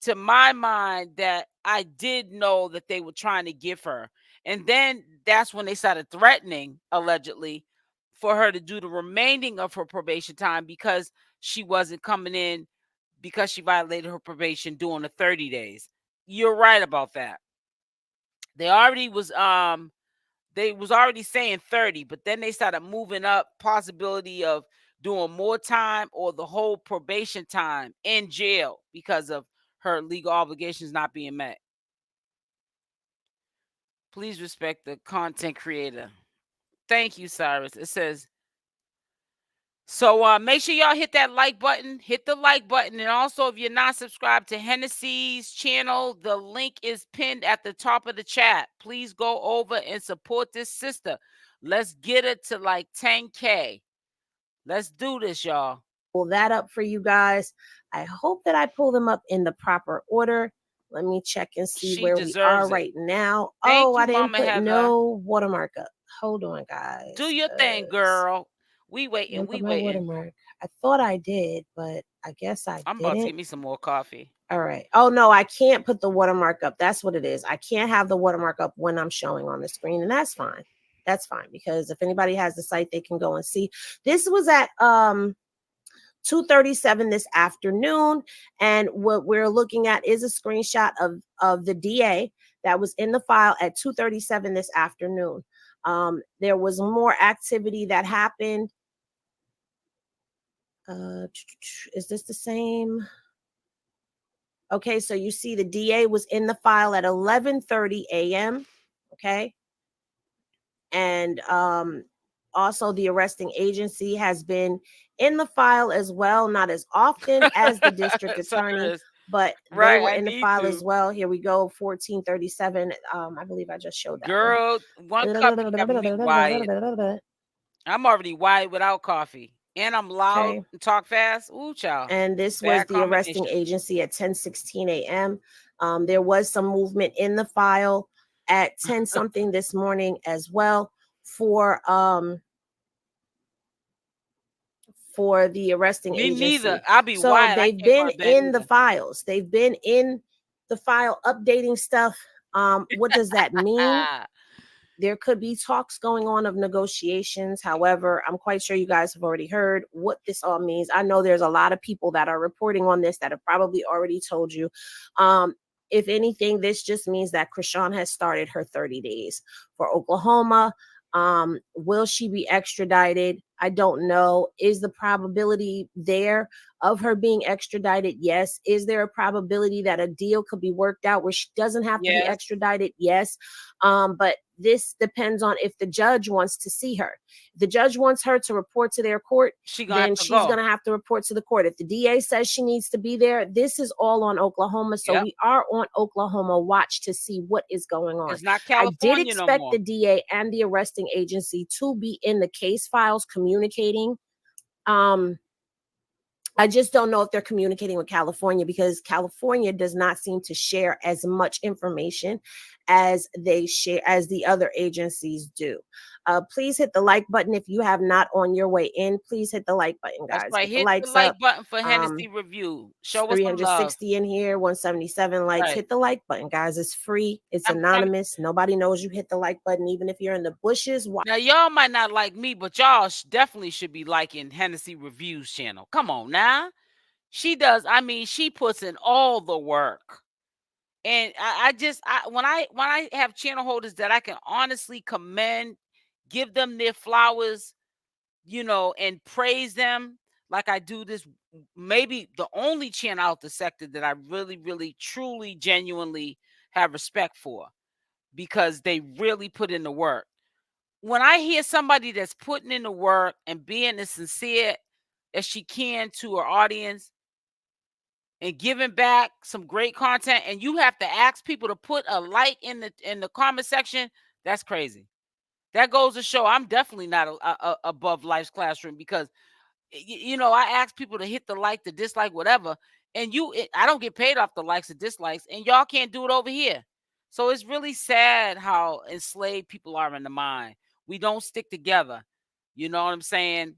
to my mind that I did know that they were trying to give her. And then that's when they started threatening, allegedly, for her to do the remaining of her probation time because she wasn't coming in, because she violated her probation during the 30 days. You're right about that. They was already saying 30, but then they started moving up possibility of doing more time or the whole probation time in jail because of her legal obligations not being met. Please respect the content creator. Thank you, Cyrus. It says, so make sure y'all hit that like button. Hit the like button. And also, if you're not subscribed to Hennessy's channel, the link is pinned at the top of the chat. Please go over and support this sister. Let's get it to like 10K. Let's do this, y'all. Pull that up for you guys. I hope that I pull them up in the proper order. Let me check and see where we are right now. Oh, I didn't put no watermark up. Hold on, guys. Do your thing, girl. We waiting. We waiting. Watermark. I thought I did, but I guess I didn't. I'm about to get me some more coffee. All right. Oh, no, I can't put the watermark up. That's what it is. I can't have the watermark up when I'm showing on the screen, and that's fine. That's fine, because if anybody has the site, they can go and see. This was at 2:37 this afternoon, and what we're looking at is a screenshot of the DA that was in the file at 2:37 this afternoon. There was more activity that happened. Is this the same? Okay, so you see the DA was in the file at 11:30 a.m. Okay. And also the arresting agency has been in the file as well, not as often as the district attorney, but they were in the file as well. Here we go, 14:37. I believe I just showed that. Girl, one cup got me wired. I'm already wired without coffee. And I'm loud and talk fast. Ooh, child. And this was the arresting agency at 10:16 a.m. There was some movement in the file at 10 something this morning as well for the arresting agency. Me neither. I'll be so wired. they've been in the files. They've been in the file updating stuff. What does that mean? There could be talks going on of negotiations. However, I'm quite sure you guys have already heard what this all means. I know there's a lot of people that are reporting on this that have probably already told you. If anything, this just means that Chrisean has started her 30 days for Oklahoma. Will she be extradited? I don't know. Is the probability there of her being extradited? Yes. Is there a probability that a deal could be worked out where she doesn't have to be extradited? Yes. But this depends on if the judge wants to see her. If the judge wants her to report to their court, then she's going to have to report to the court. If the DA says she needs to be there, this is all on Oklahoma. So we are on Oklahoma watch to see what is going on. It's not California. I did expect the DA and the arresting agency to be in the case files communicating. I just don't know if they're communicating with California, because California does not seem to share as much information as they share as the other agencies do. Please hit the like button if you have not on your way in. Please hit the like button, guys. That's right. Hit the like button for Hennessy Review. Show us 360 in here, 177 likes. Hit the like button, guys. It's free. It's anonymous. Nobody knows you hit the like button, even if you're in the bushes. Now, y'all might not like me, but y'all definitely should be liking Hennessy Review's channel. Come on now. She does. I mean, she puts in all the work. And when I have channel holders that I can honestly commend, give them their flowers, and praise them like I do this, maybe the only channel out the sector that I really, really, truly, genuinely have respect for, because they really put in the work. When I hear somebody that's putting in the work and being as sincere as she can to her audience and giving back some great content, and you have to ask people to put a like in the comment section, that's crazy. That goes to show I'm definitely not above life's classroom, because I ask people to hit the like, the dislike, whatever, and I don't get paid off the likes or dislikes, and y'all can't do it over here. So it's really sad how enslaved people are in the mind. We don't stick together. You know what I'm saying?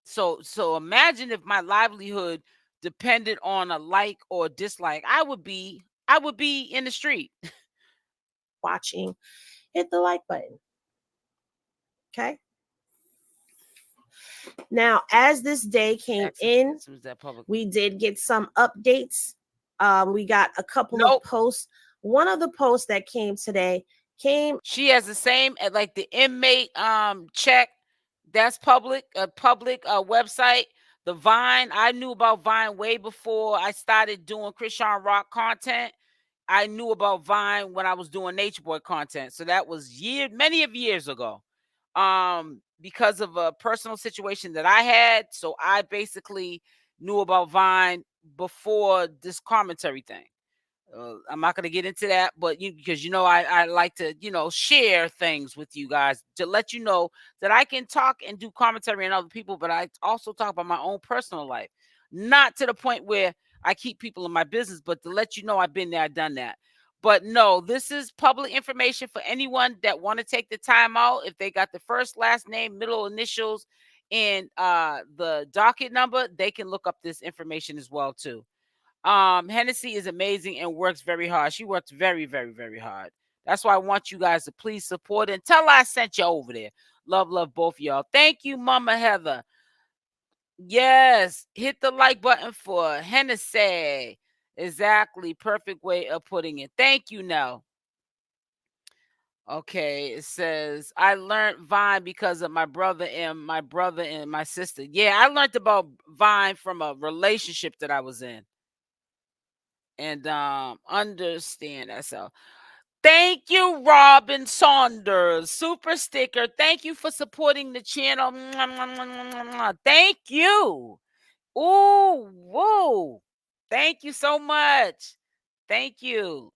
So imagine if my livelihood depended on a like or a dislike. I would be in the street. Watching, hit the like button. Okay. Now, as this day came in, we did get some updates. We got a couple of posts. One of the posts that came today She has the same like the inmate check. That's public website. The Vine, I knew about Vine way before I started doing CashApp content. I knew about Vine when I was doing Nature Boy content. So that was many years ago. Because of a personal situation that I had. So I basically knew about Vine before this commentary thing. I'm not going to get into that, but because I like to share things with you guys to let you know that I can talk and do commentary on other people, but I also talk about my own personal life, not to the point where I keep people in my business, but to let you know I've been there, I've done that. But no, this is public information for anyone that want to take the time out. If they got the first, last name, middle initials, and the docket number, they can look up this information as well too. Hennessy is amazing and works very hard. She works very, very, very hard. That's why I want you guys to please support and tell her I sent you over there. Love both of y'all. Thank you, Mama Heather. Yes, hit the like button for Hennessy. Exactly. Perfect way of putting it. Thank you, Nell. Okay, it says, I learned Vine because of my brother and my sister. Yeah, I learned about Vine from a relationship that I was in. And understand that. So thank you, Robin Saunders. Super sticker. Thank you for supporting the channel. Thank you. Ooh, whoa. Thank you so much. Thank you.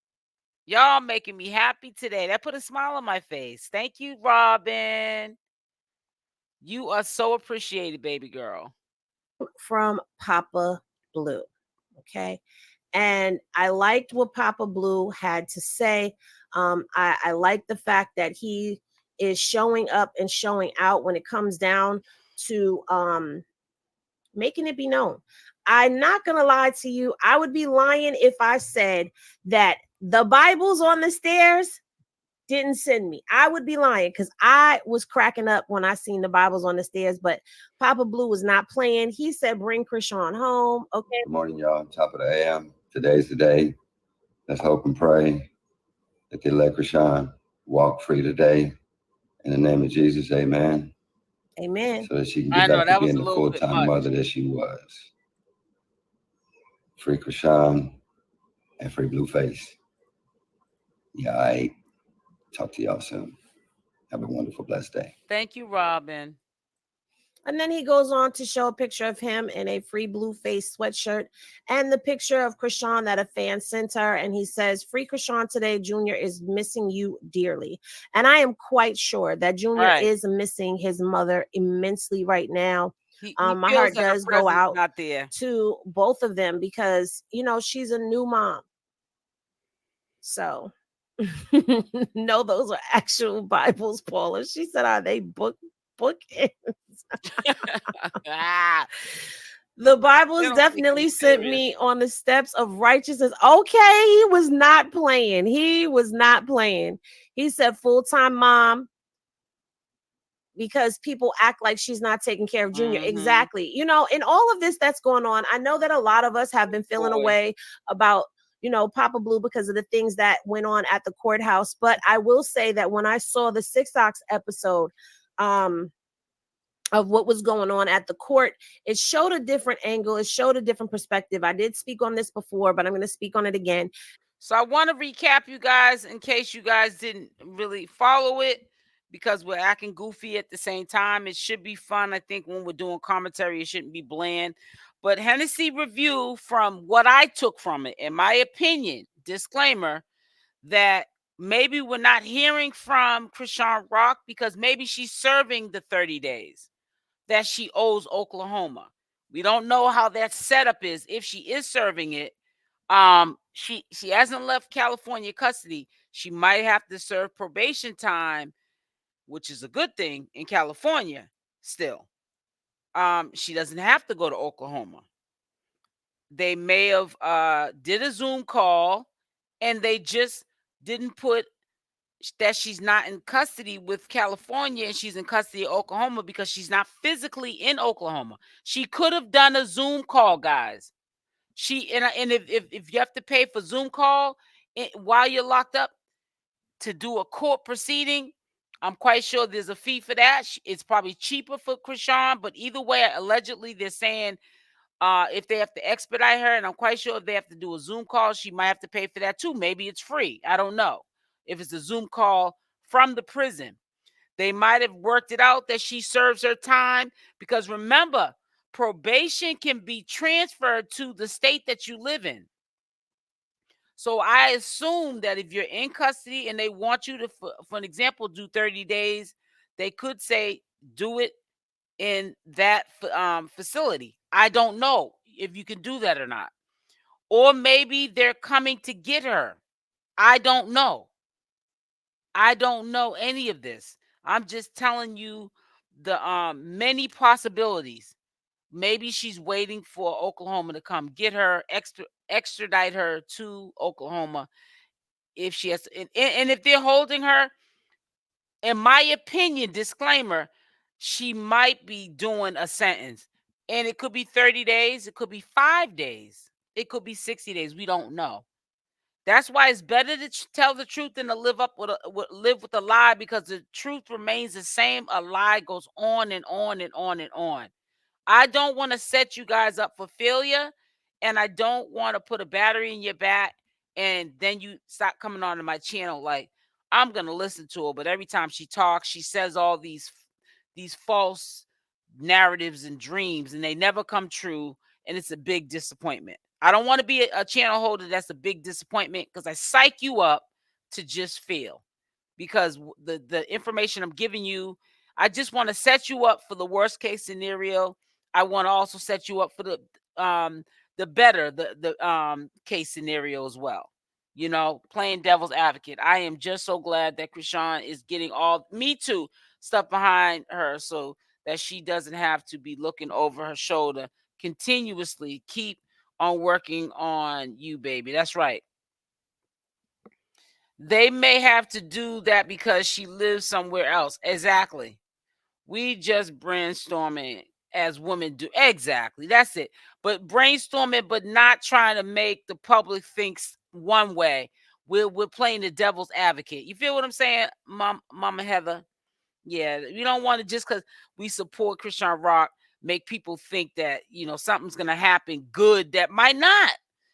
Y'all making me happy today. That put a smile on my face. Thank you, Robin. You are so appreciated, baby girl. From Papa Blue. Okay. And I liked what Papa Blue had to say. I like the fact that he is showing up and showing out when it comes down to making it be known. I'm not going to lie to you. I would be lying if I said that the Bible's on the stairs didn't send me. I would be lying because I was cracking up when I seen the Bibles on the stairs, but Papa Blue was not playing. He said, bring Chrisean home. Okay. Good morning, y'all. Top of the AM. Today's the day. Let's hope and pray that they let Chrisean walk free today. In the name of Jesus, amen. Amen. So that she can get back to being the full-time mother that she was. Free Chrisean and free Blueface. Yeah, I talk to y'all soon. Have a wonderful, blessed day. Thank you, Robin. And then he goes on to show a picture of him in a free Blueface sweatshirt and the picture of Chrisean that a fan sent her. And he says, free Chrisean today. Junior is missing you dearly. And I am quite sure that Junior is missing his mother immensely right now. My heart does go out to both of them because, you know, she's a new mom. So, no, those are actual Bibles, Paula. She said, are they bookends? The Bible definitely sent me on the steps of righteousness. Okay, he was not playing. He was not playing. He said full-time mom because people act like she's not taking care of Junior. Exactly. You know, in all of this that's going on, I know that a lot of us have been feeling away about, you know, Papa Blue because of the things that went on at the courthouse. But I will say that when I saw the 6 Ox episode, of what was going on at the court, it showed a different angle. It showed a different perspective. I did speak on this before, but I'm going to speak on it again. So I want to recap you guys in case you guys didn't really follow it because we're acting goofy at the same time. It should be fun. I think when we're doing commentary, it shouldn't be bland. But Hennessy review, from what I took from it, in my opinion, disclaimer, that maybe we're not hearing from CashApp because maybe she's serving the 30 days that she owes Oklahoma. We don't know how that setup is. If she is serving it, she hasn't left California custody. She might have to serve probation time, which is a good thing in California still. She doesn't have to go to Oklahoma. They may have did a Zoom call and they just didn't put that she's not in custody with California and she's in custody of Oklahoma because she's not physically in Oklahoma. She could have done a Zoom call, guys. And if you have to pay for Zoom call while you're locked up to do a court proceeding, I'm quite sure there's a fee for that. It's probably cheaper for Chrisean, but either way, allegedly they're saying if they have to expedite her, and I'm quite sure if they have to do a Zoom call, she might have to pay for that too. Maybe it's free. I don't know. If it's a Zoom call from the prison, they might have worked it out that she serves her time because remember, probation can be transferred to the state that you live in. So I assume that if you're in custody and they want you to, for an example, do 30 days, they could say do it in that facility. I don't know if you can do that or not. Or maybe they're coming to get her. I don't know. I don't know any of this. I'm just telling you the many possibilities. Maybe she's waiting for Oklahoma to come get her, extradite her to Oklahoma if she has to, and if they're holding her, in my opinion, disclaimer, she might be doing a sentence. And it could be 30 days, it could be 5 days, it could be 60 days. We don't know. That's why it's better to tell the truth than to live with a lie, because the truth remains the same. A lie goes on and on and on and on. I don't want to set you guys up for failure, and I don't want to put a battery in your back and then you stop coming onto my channel like, I'm going to listen to her, but every time she talks, she says all these false narratives and dreams, and they never come true, and it's a big disappointment. I don't want to be a channel holder that's a big disappointment, because I psych you up to just fail, because the information I'm giving you, I just want to set you up for the worst case scenario. I want to also set you up for the better case scenario as well. You know, playing devil's advocate. I am just so glad that Chrisean is getting all Me Too stuff behind her, so that she doesn't have to be looking over her shoulder continuously keep on working on you, baby. That's right. They may have to do that because she lives somewhere else. Exactly. We just brainstorming as women do. Exactly. That's it. But brainstorming, but not trying to make the public think one way. We're playing the devil's advocate. You feel what I'm saying, Mama Heather? Yeah, you don't want to just because we support Chrisean Rock make people think that, you know, something's going to happen good that might not.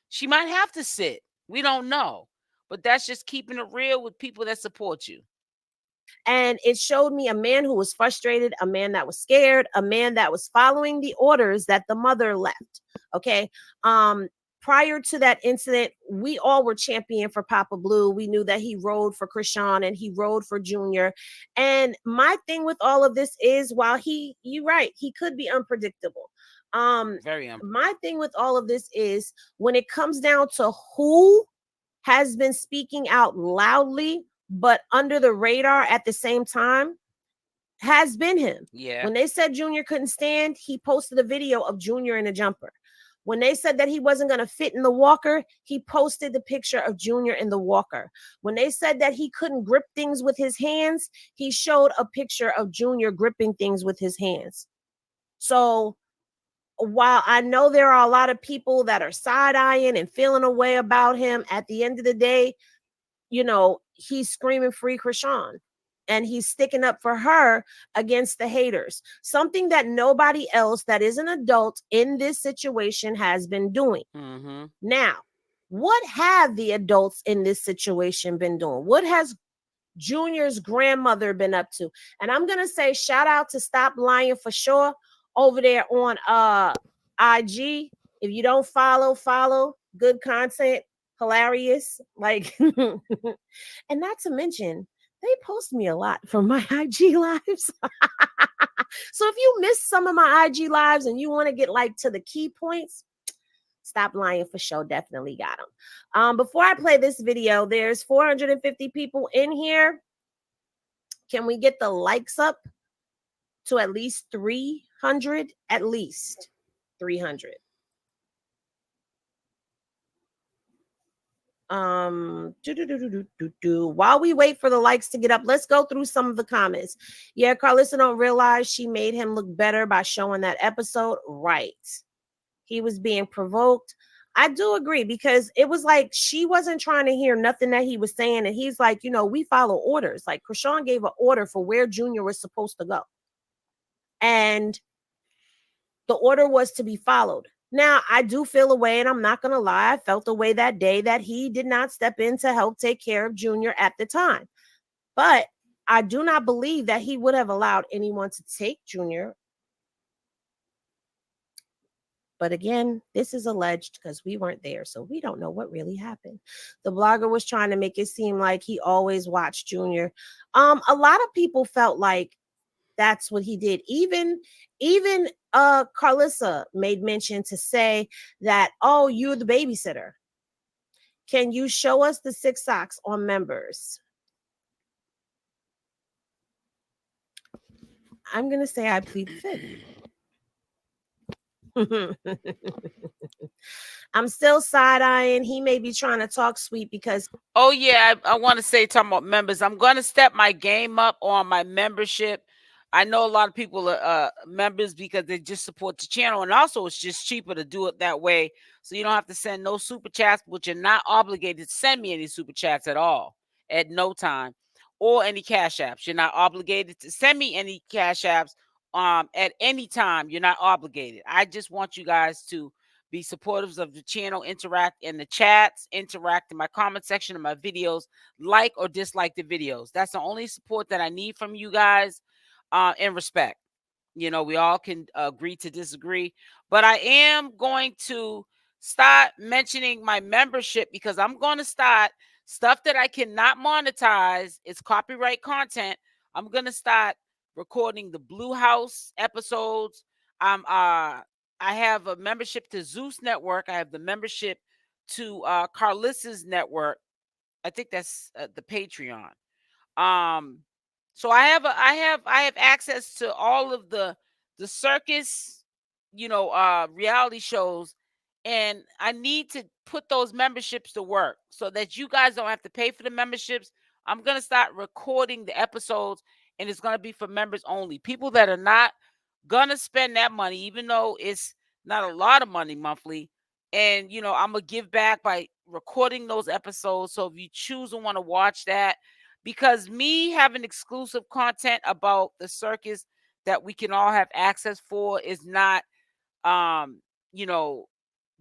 She might have to sit. We don't know. But that's just keeping it real with people that support you. And it showed me a man who was frustrated, a man that was scared, a man that was following the orders that the mother left. Okay. Prior to that incident, we all were champion for Papa Blue. We knew that he rode for Chrisean and he rode for Junior. And my thing with all of this is, while you're right, he could be unpredictable. Very my thing with all of this is, when it comes down to who has been speaking out loudly but under the radar at the same time, has been him. Yeah. When they said Junior couldn't stand, he posted a video of Junior in a jumper. When they said that he wasn't going to fit in the walker, he posted the picture of Junior in the walker. When they said that he couldn't grip things with his hands, he showed a picture of Junior gripping things with his hands. So while I know there are a lot of people that are side-eyeing and feeling a way about him, at the end of the day, you know, he's screaming free Chrisean, and he's sticking up for her against the haters. Something that nobody else that is an adult in this situation has been doing. Mm-hmm. Now, what have the adults in this situation been doing? What has Junior's grandmother been up to? And I'm going to say shout out to Stop Lying for Sure over there on IG. If you don't follow. Good content, hilarious. Like, and not to mention, they post me a lot from my IG lives. So if you missed some of my IG lives and you want to get like to the key points, Stop Lying for Sure definitely got them. Before I play this video, there's 450 people in here. Can we get the likes up to at least 300? At least 300. While we wait for the likes to get up, let's go through some of the comments. Yeah, Carlissa don't realize she made him look better by showing that episode. Right. He was being provoked. I do agree, because it was like she wasn't trying to hear nothing that he was saying. And he's like, you know, we follow orders. Like, Chrisean gave an order for where Junior was supposed to go. And the order was to be followed. Now, I do feel a way, and I'm not going to lie, I felt a way that day that he did not step in to help take care of Junior at the time. But I do not believe that he would have allowed anyone to take Junior. But again, this is alleged because we weren't there, so we don't know what really happened. The blogger was trying to make it seem like he always watched Junior. A lot of people felt like that's what he did. Even Carlissa made mention to say that, oh, you're the babysitter. Can you show us the 6 socks on members? I'm going to say I plead the fifth. I'm still side-eyeing. He may be trying to talk sweet because... Oh, yeah, I want to say, talking about members, I'm going to step my game up on my membership. I know a lot of people are members because they just support the channel. And also, it's just cheaper to do it that way. So you don't have to send no super chats, but you're not obligated to send me any super chats at all at no time, or any cash apps. You're not obligated to send me any cash apps at any time. You're not obligated. I just want you guys to be supporters of the channel, interact in the chats, interact in my comment section of my videos, like or dislike the videos. That's the only support that I need from you guys, and respect. You know, we all can agree to disagree, but I am going to start mentioning my membership, because I'm going to start stuff that I cannot monetize. It's copyright content. I'm going to start recording the Blue House episodes. I have a membership to Zeus Network. I have the membership to Carlissa's network. I think that's the Patreon. So I have access to all of the circus reality shows, and I need to put those memberships to work so that you guys don't have to pay for the memberships. I'm going to start recording the episodes, and it's going to be for members only. People that are not going to spend that money, even though it's not a lot of money monthly. And, I'm going to give back by recording those episodes. So if you choose to want to watch that, because me having exclusive content about the circus that we can all have access for is not,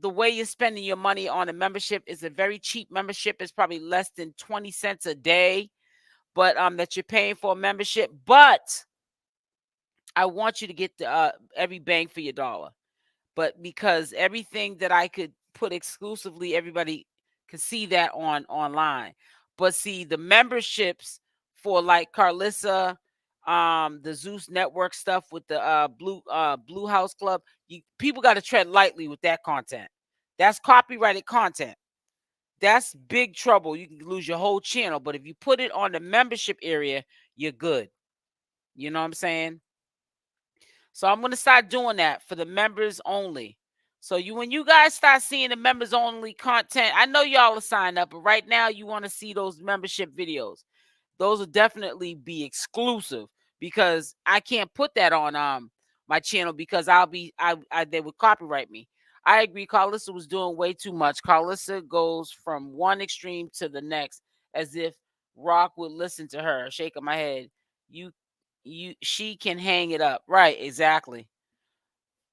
the way you're spending your money on a membership is a very cheap membership. It's probably less than 20 cents a day, but that you're paying for a membership. But I want you to get the every bang for your dollar. But because everything that I could put exclusively, everybody could see that online. But see, the memberships for like Carlissa, the Zeus Network stuff with the Blue House Club, people got to tread lightly with that content. That's copyrighted content. That's big trouble. You can lose your whole channel. But if you put it on the membership area, you're good. You know what I'm saying? So I'm going to start doing that for the members only. So when you guys start seeing the members only content, I know y'all are signed up, but right now you want to see those membership videos. Those will definitely be exclusive because I can't put that on my channel because they would copyright me. I agree. Carlissa was doing way too much. Carlissa goes from one extreme to the next as if Rock would listen to her. Shaking my head. She can hang it up. Right, exactly.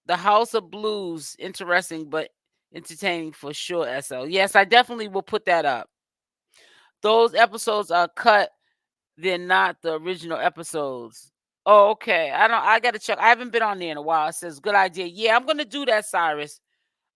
The House of Blues, interesting but entertaining for sure, SL. Yes, I definitely will put that up. Those episodes are cut. They're not the original episodes. Oh, okay. I gotta check. I haven't been on there in a while. It says good idea. Yeah, I'm gonna do that, Cyrus.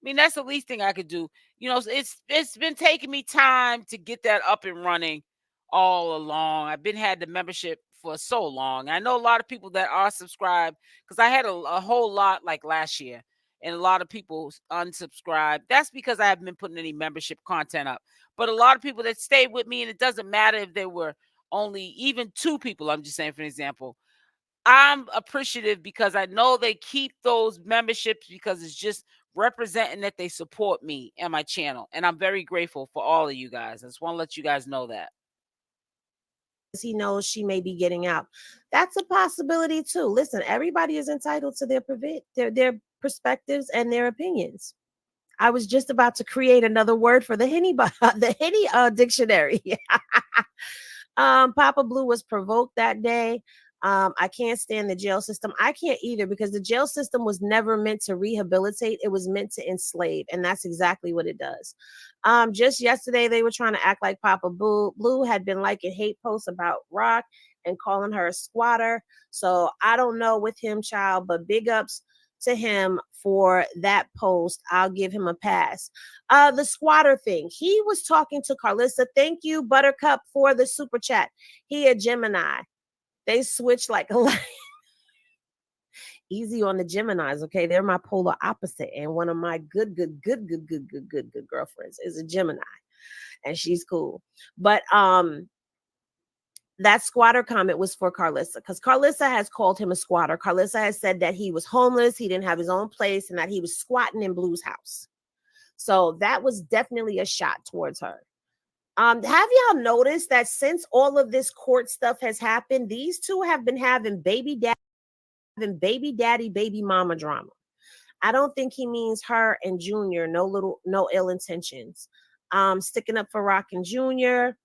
I mean, that's the least thing I could do. It's been taking me time to get that up and running all along. I've had the membership for so long. I know a lot of people that are subscribed because I had a whole lot like last year, and a lot of people unsubscribed. That's because I haven't been putting any membership content up. But a lot of people that stayed with me, and it doesn't matter if there were only even 2 people. I'm just saying, for an example. I'm appreciative because I know they keep those memberships because it's just representing that they support me and my channel. And I'm very grateful for all of you guys. I just want to let you guys know that. He knows she may be getting out. That's a possibility too. Listen, everybody is entitled to their perspectives and their opinions. I was just about to create another word for the Henny dictionary. Papa Blue was provoked that day. I can't stand the jail system. I can't either because the jail system was never meant to rehabilitate. It was meant to enslave. And that's exactly what it does. Just yesterday, they were trying to act like Papa Blue had been liking hate posts about Rock and calling her a squatter. So I don't know with him, child, but big ups to him for that post. I'll give him a pass. The squatter thing. He was talking to Carlissa. Thank you, Buttercup, for the super chat. He a Gemini. They switch like a light. Easy on the Geminis, okay? They're my polar opposite. And one of my good girlfriends is a Gemini. And she's cool. But that squatter comment was for Carlissa because Carlissa has called him a squatter. Carlissa has said that he was homeless, he didn't have his own place, and that he was squatting in Blue's house. So that was definitely a shot towards her. Have y'all noticed that since all of this court stuff has happened, these two have been having baby daddy, baby mama drama? I don't think he means her and Junior. No ill intentions. Sticking up for Rock and Junior.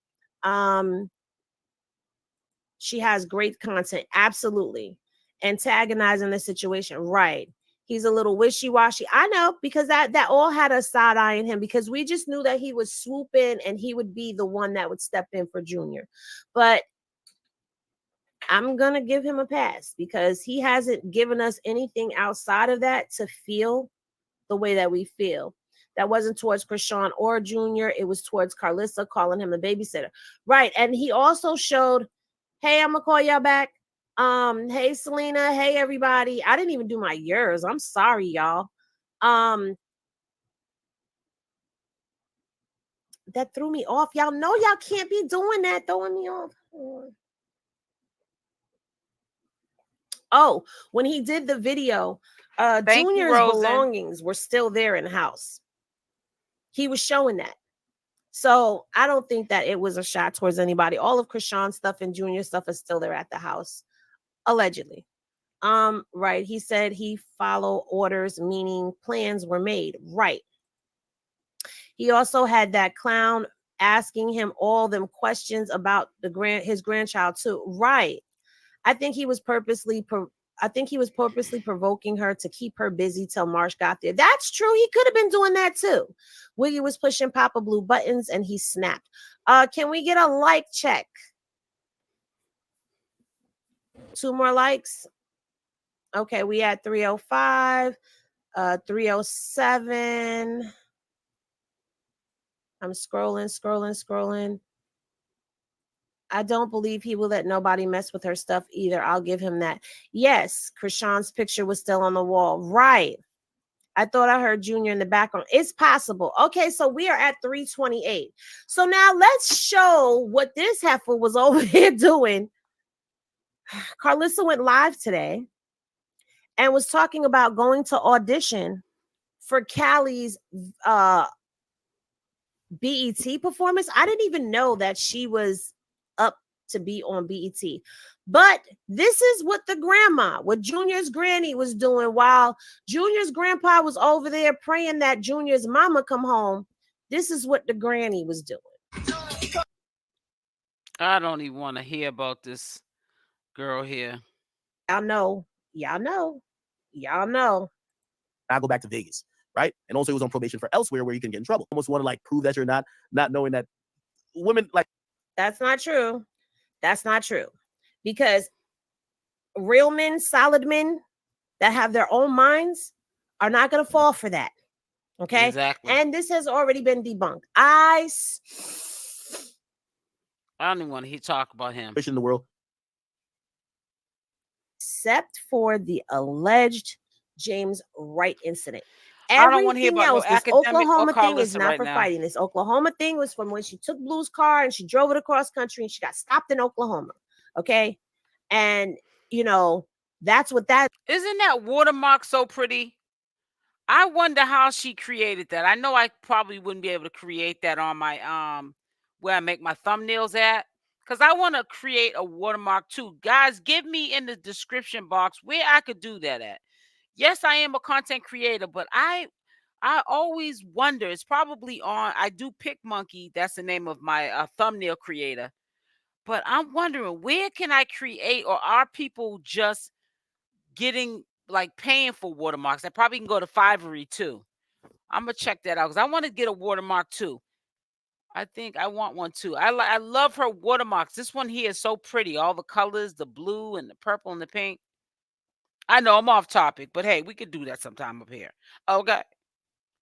She has great content, absolutely. Antagonizing the situation, right? He's a little wishy-washy. I know, because that all had a side eye in him because we just knew that he would swoop in and he would be the one that would step in for Junior. But I'm going to give him a pass because he hasn't given us anything outside of that to feel the way that we feel. That wasn't towards Chrisean or Junior. It was towards Carlissa calling him a babysitter. Right. And he also showed, hey, I'm going to call y'all back. Hey, Selena. Hey, everybody. I didn't even do my yours. I'm sorry, y'all. That threw me off. Y'all know y'all can't be doing that, throwing me off. Oh, when he did the video, Junior's belongings were still there in the house. He was showing that. So I don't think that it was a shot towards anybody. All of Chrisean's stuff and Junior's stuff is still there at the house, allegedly. Right. He said he followed orders, meaning plans were made. Right. He also had that clown asking him all them questions about his grandchild too. Right. I think he was purposely provoking her to keep her busy till Marsh got there. That's true. He could have been doing that too. Wiggy was pushing Papa Blue buttons and he snapped. Can we get a like check? 2 more likes. Okay, we at 305, 307. I'm scrolling. I don't believe he will let nobody mess with her stuff either. I'll give him that. Yes, Chrisean's picture was still on the wall. Right. I thought I heard Junior in the background. It's possible. Okay, so we are at 328. So now let's show what this heifer was over here doing. Carlissa went live today and was talking about going to audition for Callie's BET performance. I didn't even know that she was up to be on BET. But this is what what Junior's granny was doing while Junior's grandpa was over there praying that Junior's mama come home. This is what the granny was doing. I don't even want to hear about this girl here. Y'all know. I go back to Vegas, right? And also he was on probation for elsewhere where you can get in trouble. Almost want to like prove that you're not knowing that women like. That's not true. Because real men, solid men that have their own minds are not going to fall for that. Okay? Exactly. And this has already been debunked. I don't even want to talk about him. In the world. Except for the alleged James Wright incident. I don't want to hear about else, this Oklahoma thing is not for now. fighting. This Oklahoma thing was from when she took Blue's car and she drove it across country and she got stopped in Oklahoma. Okay. And, that's what that. Isn't that watermark so pretty? I wonder how she created that. I know I probably wouldn't be able to create that on my, where I make my thumbnails at. Because I want to create a watermark too. Guys, give me in the description box where I could do that at. Yes, I am a content creator, but I always wonder. It's probably on. I do PicMonkey. That's the name of my thumbnail creator. But I'm wondering, where can I create, or are people just getting like paying for watermarks? I probably can go to Fiverr too. I'm gonna check that out because I want to get a watermark too. I think I want one too. I love her watermarks. This one here is so pretty. All the colors, the blue and the purple and the pink. I know I'm off topic, but hey, we could do that sometime up here. Okay.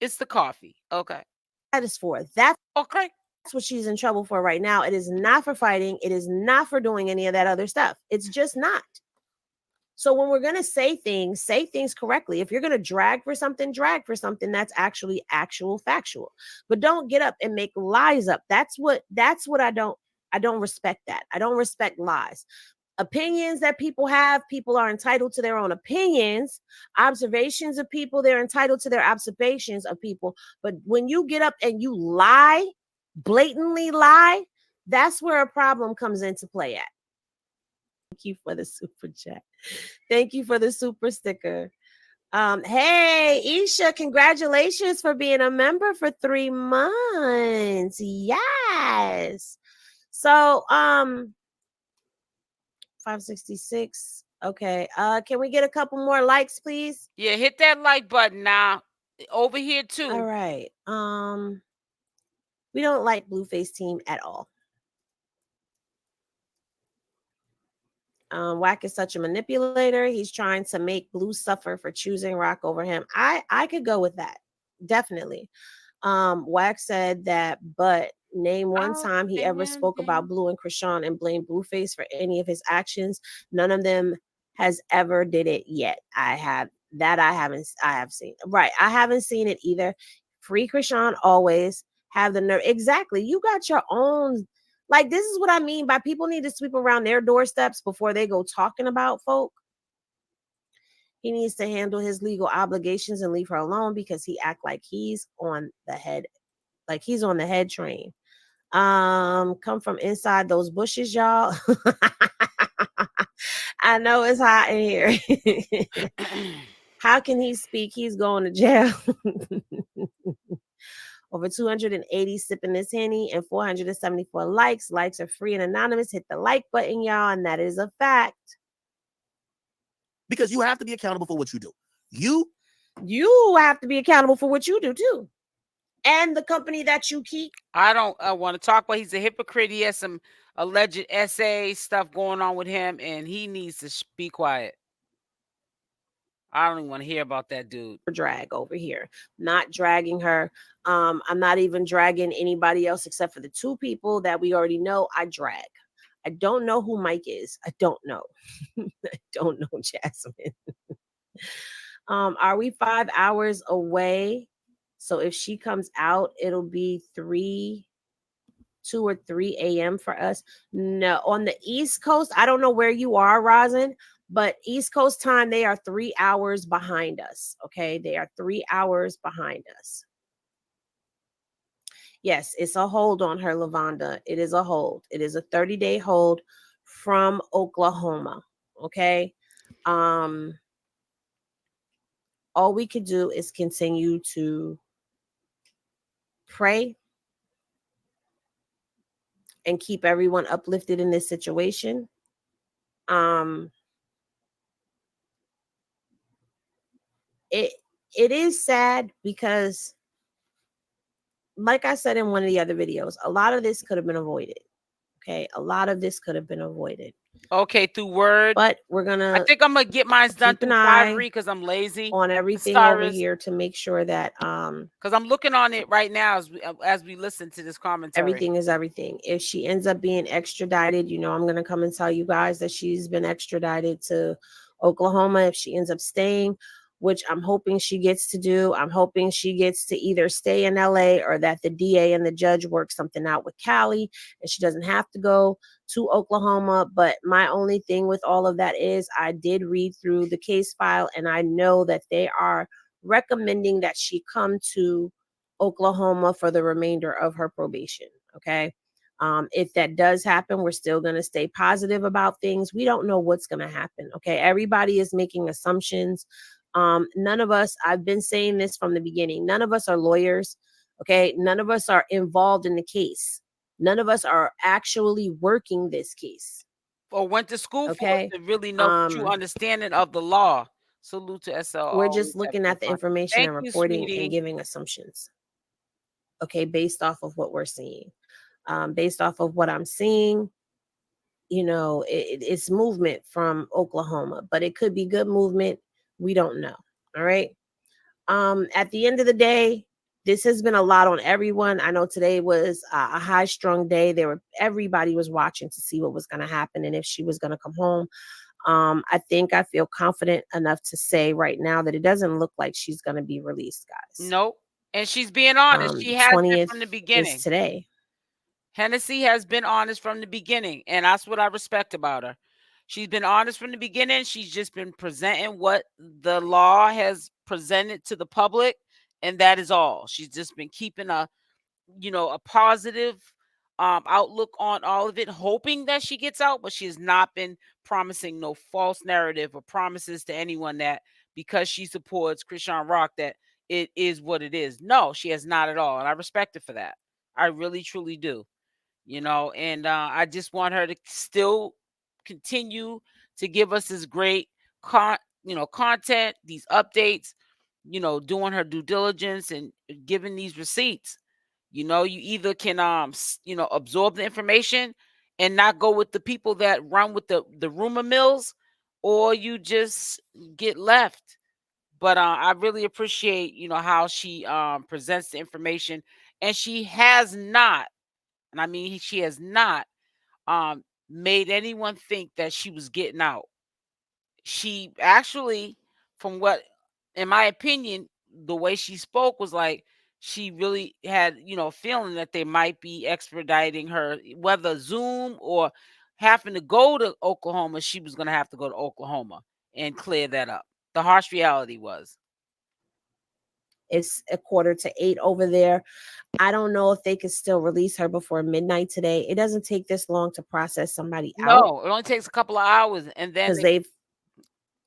It's the coffee. Okay. That is for that. Okay. That's what she's in trouble for right now. It is not for fighting. It is not for doing any of that other stuff. It's just not. So when we're going to say things correctly. If you're going to drag for something that's actually factual. But don't get up and make lies up. That's what I don't respect that. I don't respect lies. Opinions that people have, people are entitled to their own opinions. Observations of people, they're entitled to their observations of people. But when you get up and you lie, blatantly lie, that's where a problem comes into play at. Thank you for the super chat. Thank you for the super sticker. Hey, Isha, congratulations for being a member for 3 months. Yes. So, 566. Okay. Can we get a couple more likes, please? Yeah, hit that like button now. Over here too. All right. We don't like Blueface team at all. Wack is such a manipulator. He's trying to make Blue suffer for choosing Rock over him. I could go with that. Definitely. Wack said that, but name one time he ever spoke about Blue and Chrisean and blamed Blueface for any of his actions. None of them has ever did it yet. I have seen. Right. I haven't seen it either. Free Chrisean always. Have the nerve. Exactly. You got your own. Like, this is what I mean by people need to sweep around their doorsteps before they go talking about folk. He needs to handle his legal obligations and leave her alone because he act like he's on the head, like he's on the head train. Come from inside those bushes, y'all. I know it's hot in here. How can he speak? He's going to jail. Over 280 sipping this Henny and 474 likes. Likes are free and anonymous. Hit the like button, y'all, and that is a fact. Because you have to be accountable for what you do. You have to be accountable for what you do too. And the company that you keep. I don't want to talk about. He's a hypocrite. He has some alleged SA stuff going on with him, and he needs to be quiet. I don't even want to hear about that dude. Drag over here. Not dragging her. I'm not even dragging anybody else except for the two people that we already know I drag. I don't know who Mike is. I don't know. I don't know Jasmine. Are we 5 hours away? So if she comes out, it'll be 2 or 3 a.m. for us. No, on the East Coast, I don't know where you are, Rosin, but East Coast time, they are 3 hours behind us. Okay, they are 3 hours behind us. Yes, it's a hold on her, Lavonda. It is a hold. It is a 30-day hold from Oklahoma. Okay. All we could do is continue to pray and keep everyone uplifted in this situation. It is sad because, like I said in one of the other videos, a lot of this could have been avoided. Okay, a lot of this could have been avoided. Okay, through word. But we're gonna. I think I'm gonna get mine done through Fiverr because I'm lazy on everything over here to make sure that because I'm looking on it right now as we listen to this commentary. Everything is everything. If she ends up being extradited, I'm gonna come and tell you guys that she's been extradited to Oklahoma. If she ends up staying, which I'm hoping she gets to do, I'm hoping she gets to either stay in LA or that the DA and the judge work something out with Cali and she doesn't have to go to Oklahoma. But my only thing with all of that is I did read through the case file and I know that they are recommending that she come to Oklahoma for the remainder of her probation. Okay. If that does happen, we're still going to stay positive about things. We don't know what's going to happen. Okay. Everybody is making assumptions. None of us, I've been saying this from the beginning, none of us are lawyers. Okay. None of us are involved in the case. None of us are actually working this case. Or went to school for it to really know true understanding of the law. Salute to SL. We're just looking at the information and reporting and giving assumptions. Okay. Based off of what we're seeing. Based off of what I'm seeing, it's movement from Oklahoma, but it could be good movement. We don't know. All right. At the end of the day, this has been a lot on everyone. I know today was a high-strung day. Everybody was watching to see what was going to happen and if she was going to come home. I feel confident enough to say right now that it doesn't look like she's going to be released, guys. Nope. And she's being honest. She has been from the beginning. Is today. Hennessy has been honest from the beginning, and that's what I respect about her. She's been honest from the beginning. She's just been presenting what the law has presented to the public, and that is all. She's just been keeping a positive outlook on all of it, hoping that she gets out, but she has not been promising no false narrative or promises to anyone that because she supports Chrisean Rock that it is what it is. No, she has not at all, and I respect her for that. I really, truly do. And I just want her to still continue to give us this great content, these updates, doing her due diligence and giving these receipts. You either can absorb the information and not go with the people that run with the rumor mills, or you just get left. But I really appreciate how she presents the information, and she has not. And I mean, she has not made anyone think that she was getting out. She actually, from what, in my opinion, the way she spoke was like she really had, feeling that they might be extraditing her, whether Zoom or having to go to Oklahoma. She was going to have to go to Oklahoma and clear that up. The harsh reality was. It's 7:45 over there. I don't know if they could still release her before midnight today. It doesn't take this long to process somebody out. No, it only takes a couple of hours, and then because they've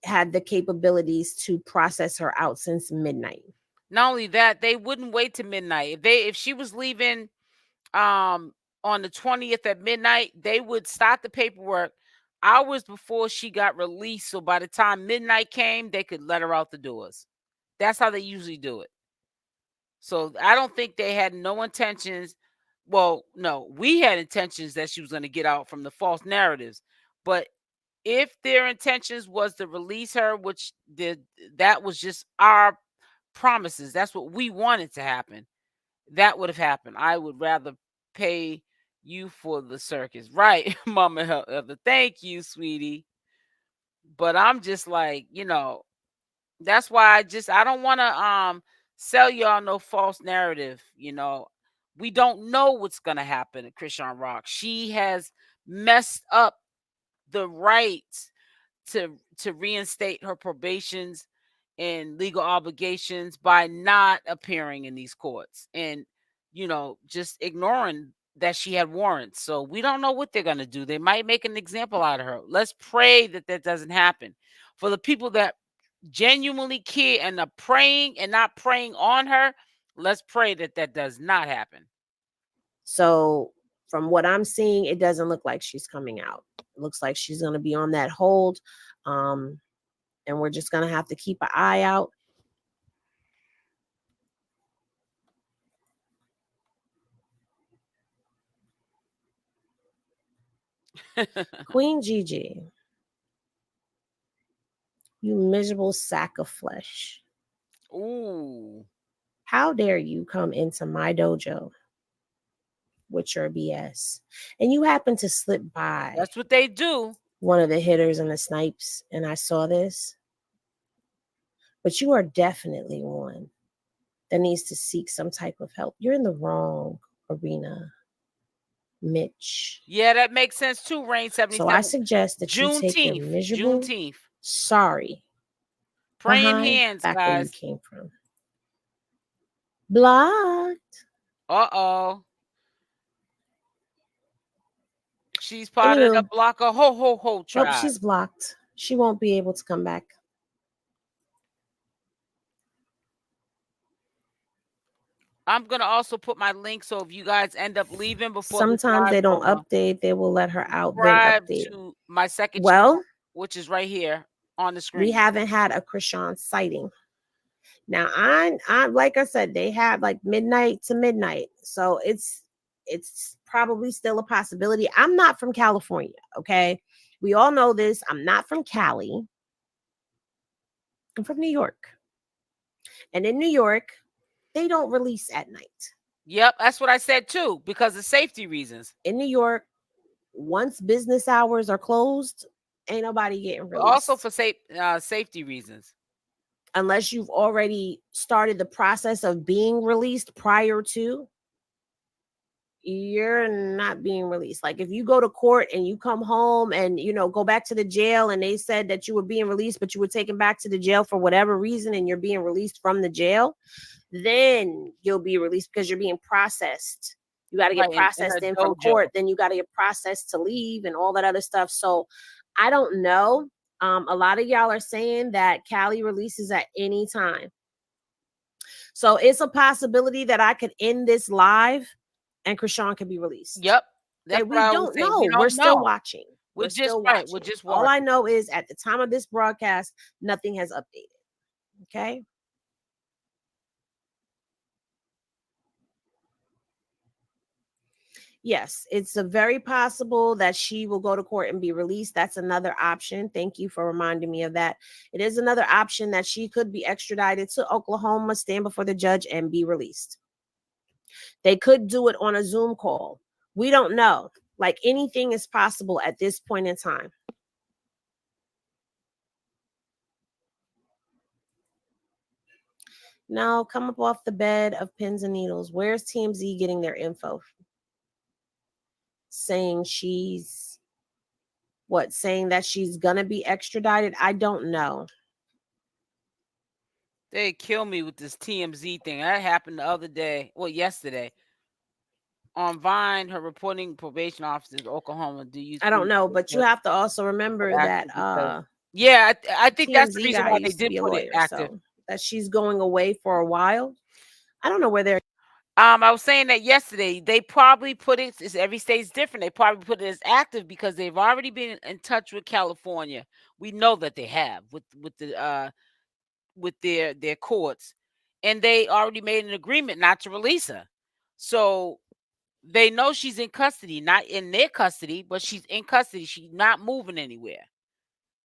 had the capabilities to process her out since midnight. Not only that, they wouldn't wait to midnight. If she was leaving on the 20th at midnight, they would start the paperwork hours before she got released. So by the time midnight came, they could let her out the doors. That's how they usually do it. So I don't think they had no intentions. Well, no, we had intentions that she was going to get out from the false narratives. But if their intentions was to release her, which that was just our promises, that's what we wanted to happen, that would have happened. I would rather pay you for the circus. Right, Mama Heather. Thank you, sweetie. But I'm just like, that's why I don't want to sell y'all no false narrative. We don't know what's gonna happen at Chrisean Rock. She has messed up the right to reinstate her probations and legal obligations by not appearing in these courts and just ignoring that she had warrants. So we don't know what they're going to do. They might make an example out of her. Let's pray that doesn't happen. For the people that genuinely care and are praying and not praying on her, let's pray that does not happen. So from what I'm seeing, it doesn't look like she's coming out. It looks like she's going to be on that hold. And we're just going to have to keep an eye out. Queen Gigi, you miserable sack of flesh. Ooh. How dare you come into my dojo with your BS? And you happen to slip by. That's what they do. One of the hitters and the snipes, and I saw this. But you are definitely one that needs to seek some type of help. You're in the wrong arena, Mitch. Yeah, that makes sense too, Reign 77. So I suggest that you take your miserable, sorry, praying hands, back guys. where you came from. Blocked. Uh-oh. She's part of the blocker ho tribe. Nope, she's blocked. She won't be able to come back. I'm going to also put my link, so if you guys end up leaving before sometimes they don't update, they will let her out, then update. To my second channel, which is right here on the screen. We haven't had a Chrisean sighting. Now, I like I said, they have like midnight to midnight. So it's probably still a possibility. I'm not from California, okay? We all know this. I'm not from Cali. I'm from New York. And in New York, they don't release at night. Yep, that's what I said too, because of safety reasons. In New York, once business hours are closed, ain't nobody getting released. Also for safety reasons. Unless you've already started the process of being released prior to, you're not being released. Like if you go to court and you come home and, go back to the jail and they said that you were being released, but you were taken back to the jail for whatever reason and you're being released from the jail, then you'll be released because you're being processed. You got to get processed in from court. Then you got to get processed to leave and all that other stuff. So I don't know. A lot of y'all are saying that Cali releases at any time. So it's a possibility that I could end this live and Chrisean could be released. Yep. We don't know. We're still watching. We're just watching. All I know is at the time of this broadcast, nothing has updated. Okay. Yes, it's a very possible that she will go to court and be released. That's another option. Thank you for reminding me of that. It is another option that she could be extradited to Oklahoma, stand before the judge, and be released. They could do it on a Zoom call. We don't know. Like anything is possible at this point in time. Now, come up off the bed of pins and needles. Where's TMZ getting their info? Saying that she's gonna be extradited? I don't know. They kill me with this TMZ thing. That happened the other day. Well, yesterday. On Vine, her reporting probation officers, Oklahoma. Do you I don't think know, but you have to also remember that yeah, I think that's the TMZ reason guy why they used to did be a put it lawyer, active. so that she's going away for a while. I don't know where they're. I was saying that yesterday. They probably put it. Every state's different. They probably put it as active because they've already been in touch with California. We know that they have with their courts, and they already made an agreement not to release her. So they know she's in custody, not in their custody, but she's in custody. She's not moving anywhere.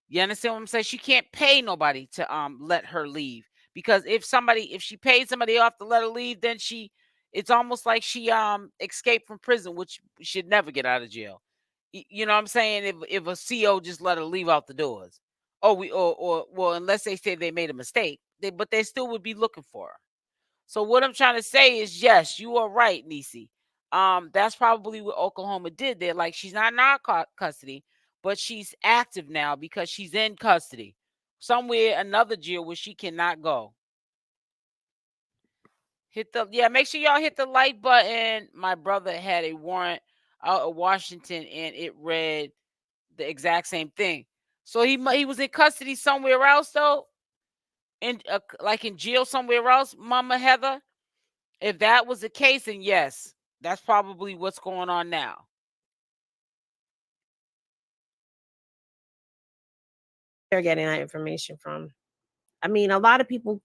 You understand what I'm saying? She can't pay nobody to let her leave, because if she pays somebody off to let her leave, then it's almost like she escaped from prison, which should never get out of jail. You know what I'm saying? If a CO just let her leave out the doors. Or well, unless they say they made a mistake, but they still would be looking for her. So what I'm trying to say is, yes, you are right, Nisi. That's probably what Oklahoma did. They're like, she's not in our custody, but she's active now because she's in custody somewhere, another jail where she cannot go. Make sure y'all hit the like button. My brother had a warrant out of Washington, and it read the exact same thing. So he was in custody somewhere else, though, like in jail somewhere else, Mama Heather. If that was the case, then yes, that's probably what's going on now. They're getting that information from. I mean, a lot of people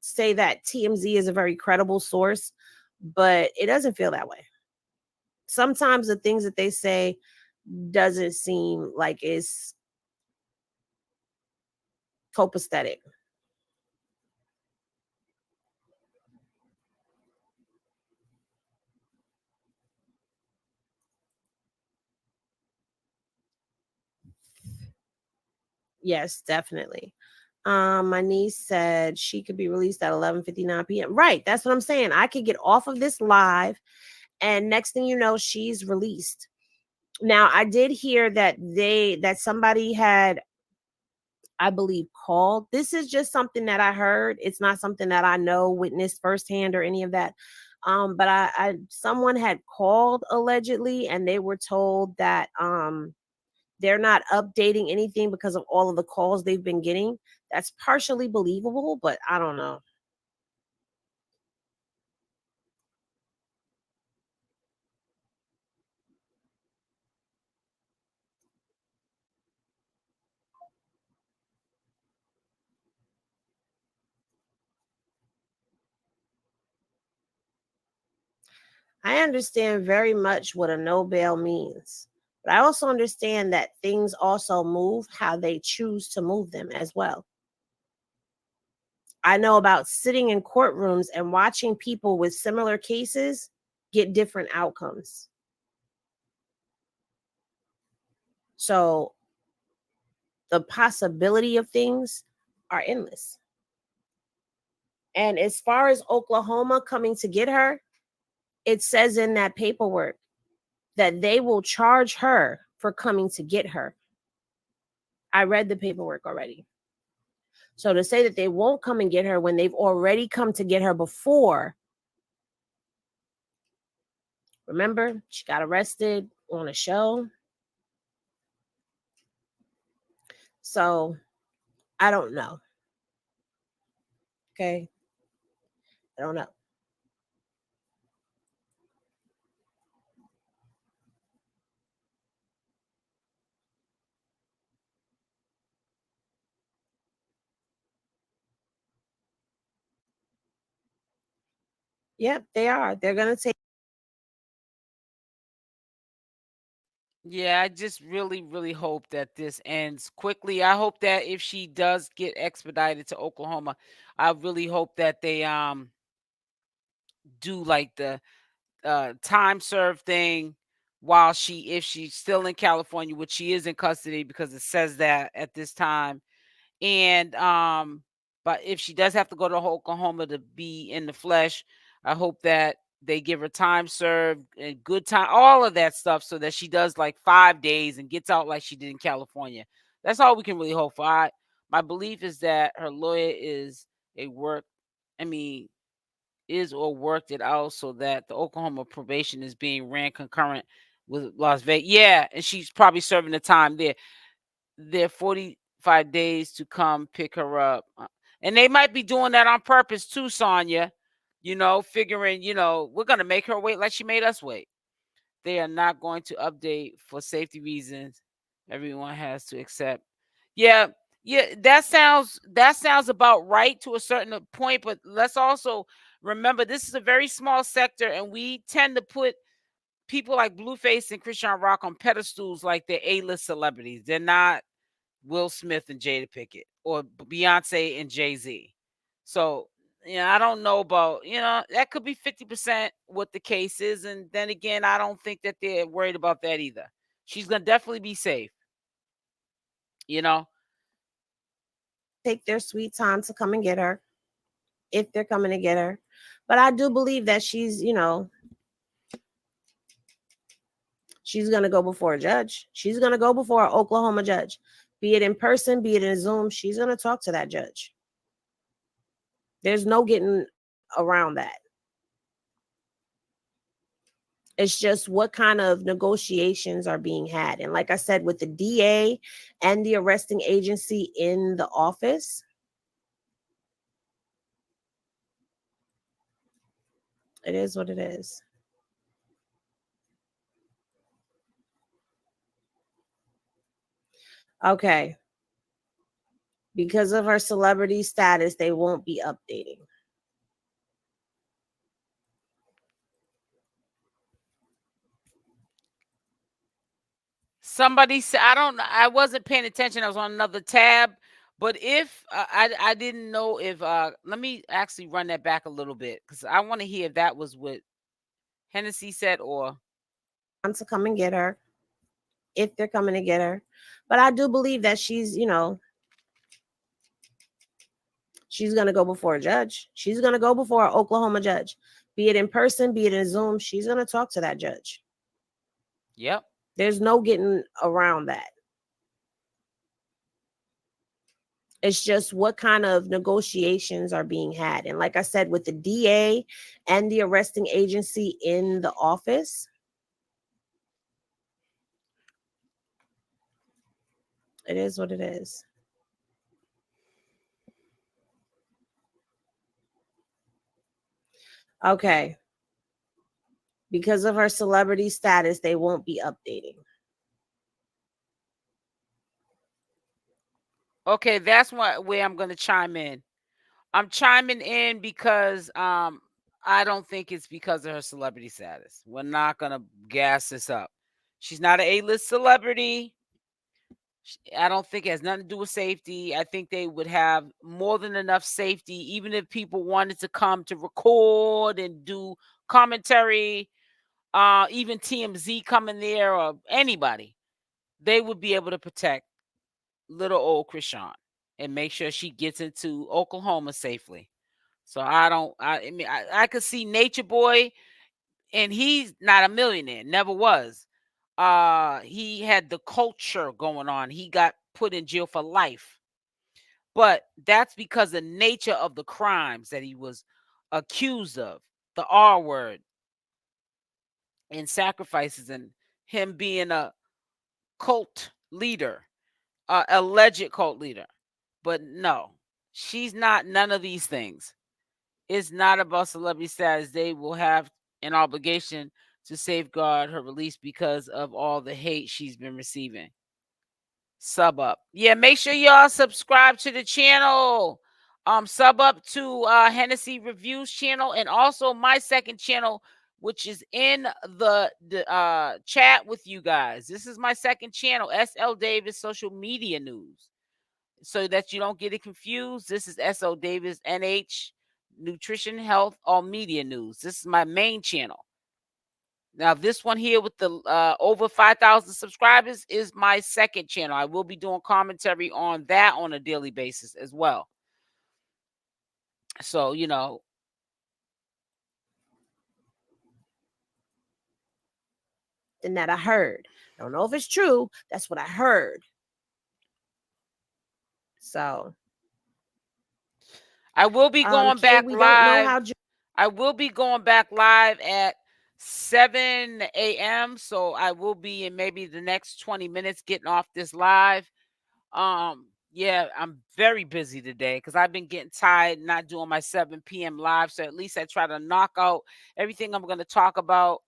say that TMZ is a very credible source, but it doesn't feel that way. Sometimes the things that they say doesn't seem like it's copacetic. Yes, definitely. My niece said she could be released at 11:59 p.m. Right, that's what I'm saying. I could get off of this live, and next thing you know, she's released. Now, I did hear that somebody had, I believe, called. This is just something that I heard. It's not something that I know, witnessed firsthand, or any of that. But I someone had called allegedly, and they were told that they're not updating anything because of all of the calls they've been getting. That's partially believable, but I don't know. I understand very much what a no bail means, but I also understand that things also move how they choose to move them as well. I know about sitting in courtrooms and watching people with similar cases get different outcomes. So the possibility of things are endless. And as far as Oklahoma coming to get her, it says in that paperwork that they will charge her for coming to get her. I read the paperwork already. So to say that they won't come and get her when they've already come to get her before. Remember, she got arrested on a show. So I don't know. Okay. I don't know. Yep, they are. They're going to take. Yeah, I just really, really hope that this ends quickly. I hope that if she does get expedited to Oklahoma, I really hope that they do like the time served thing while if she's still in California, which she is in custody because it says that at this time. And but if she does have to go to Oklahoma to be in the flesh, I hope that they give her time served and good time, all of that stuff, so that she does like 5 days and gets out like she did in California. That's all we can really hope for. My belief is that her lawyer is is or worked it out so that the Oklahoma probation is being ran concurrent with Las Vegas. Yeah, and she's probably serving the time there. They're 45 days to come pick her up. And they might be doing that on purpose too, Sonya. Figuring, we're going to make her wait like she made us wait. They are not going to update for safety reasons. Everyone has to accept. Yeah, that sounds about right to a certain point, but let's also remember this is a very small sector, and we tend to put people like Blueface and Chrisean Rock on pedestals like they're A-list celebrities. They're not Will Smith and Jada Pinkett or Beyonce and Jay-Z. So, I don't know about, that could be 50% what the case is. And then again, I don't think that they're worried about that either. She's going to definitely be safe. Take their sweet time to come and get her, if they're coming to get her. But I do believe that she's going to go before a judge. She's going to go before an Oklahoma judge, be it in person, be it in Zoom. She's going to talk to that judge. There's no getting around that. It's just what kind of negotiations are being had. And like I said, with the DA and the arresting agency in the office, it is what it is. Okay. Because of her celebrity status, they won't be updating. Somebody said, I wasn't paying attention. I was on another tab. But if I didn't know if let me actually run that back a little bit because I want to hear if that was what Hennessy said or to come and get her, if they're coming to get her. But I do believe that she's going to go before a judge. She's going to go before an Oklahoma judge, be it in person, be it in Zoom. She's going to talk to that judge. Yep. There's no getting around that. It's just what kind of negotiations are being had. And like I said, with the DA and the arresting agency in the office, it is what it is. Okay. Because of her celebrity status, they won't be updating. Okay, that's where I'm going to chime in. I'm chiming in because I don't think it's because of her celebrity status. We're not going to gas this up. She's not an A-list celebrity. I don't think it has nothing to do with safety. I think they would have more than enough safety, even if people wanted to come to record and do commentary, even TMZ coming there or anybody, they would be able to protect little old Chrisean and make sure she gets into Oklahoma safely. So I could see Nature Boy, and he's not a millionaire, never was. He had the culture going on. He got put in jail for life. But that's because the nature of the crimes that he was accused of, the R word and sacrifices, and him being a cult leader, alleged cult leader. But no, she's not none of these things. It's not about celebrity status. They will have an obligation to safeguard her release because of all the hate she's been receiving. Sub up. Yeah, make sure y'all subscribe to the channel. Sub up to Hennessy Reviews channel and also my second channel, which is in the chat with you guys. This is my second channel, SL Davis Social Media News. So that you don't get it confused, this is SL Davis NH Nutrition, Health, All Media News. This is my main channel. Now, this one here with the over 5,000 subscribers is my second channel. I will be doing commentary on that on a daily basis as well. So, And that I heard. I don't know if it's true. That's what I heard. So I will be going Kay, back we live. don't know how. I will be going back live at 7 a.m. So I will be in maybe the next 20 minutes getting off this live. Yeah, I'm very busy today because I've been getting tired not doing my 7 p.m. live. So at least I try to knock out everything I'm going to talk about,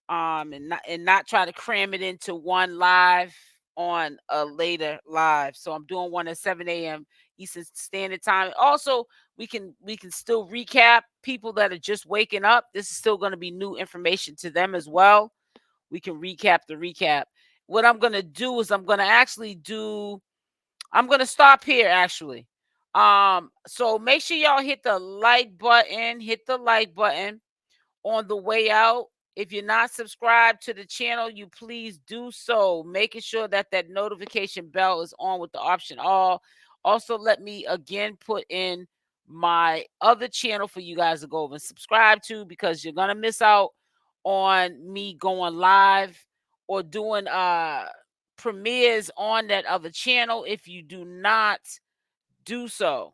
and not try to cram it into one live on a later live. So I'm doing one at 7 a.m. Eastern Standard Time. Also, we can still recap people that are just waking up. This is still going to be new information to them as well. We can recap the recap. What I'm going to do is I'm going to stop here actually. So make sure y'all hit the like button, on the way out. If you're not subscribed to the channel, you please do so. Making sure that notification bell is on with the option all. Also, let me again put in my other channel for you guys to go over and subscribe to, because you're going to miss out on me going live or doing premieres on that other channel if you do not do so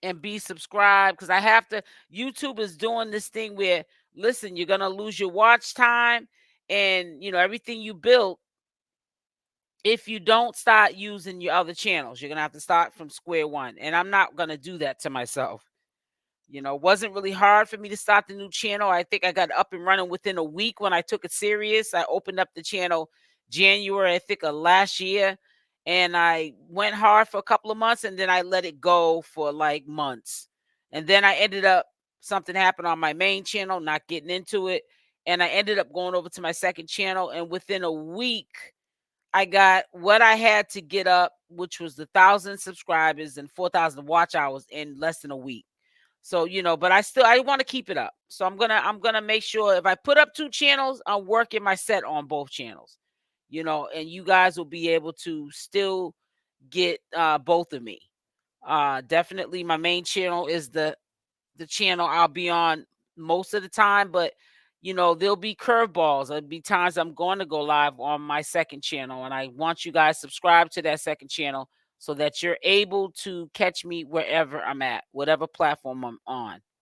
and be subscribed. Because I have to, YouTube is doing this thing where, listen, you're gonna lose your watch time and everything you built if you don't start using your other channels. You're gonna have to start from square one, and I'm not gonna do that to myself. It wasn't really hard for me to start the new channel. I think I got up and running within a week when I took it serious. I opened up the channel January, I think, of last year, and I went hard for a couple of months, and then I let it go for like months. And then I ended up, something happened on my main channel, not getting into it, and I ended up going over to my second channel, and within a week, I got what I had to get up, which was the 1,000 subscribers and 4,000 watch hours in less than a week. So, but I want to keep it up. So I'm gonna make sure if I put up 2 channels, I'm working my set on both channels, and you guys will be able to still get both of me. Definitely my main channel is the channel I'll be on most of the time, but there'll be curveballs. There'll be times I'm going to go live on my second channel, and I want you guys subscribe to that second channel so that you're able to catch me wherever I'm at, whatever platform I'm on.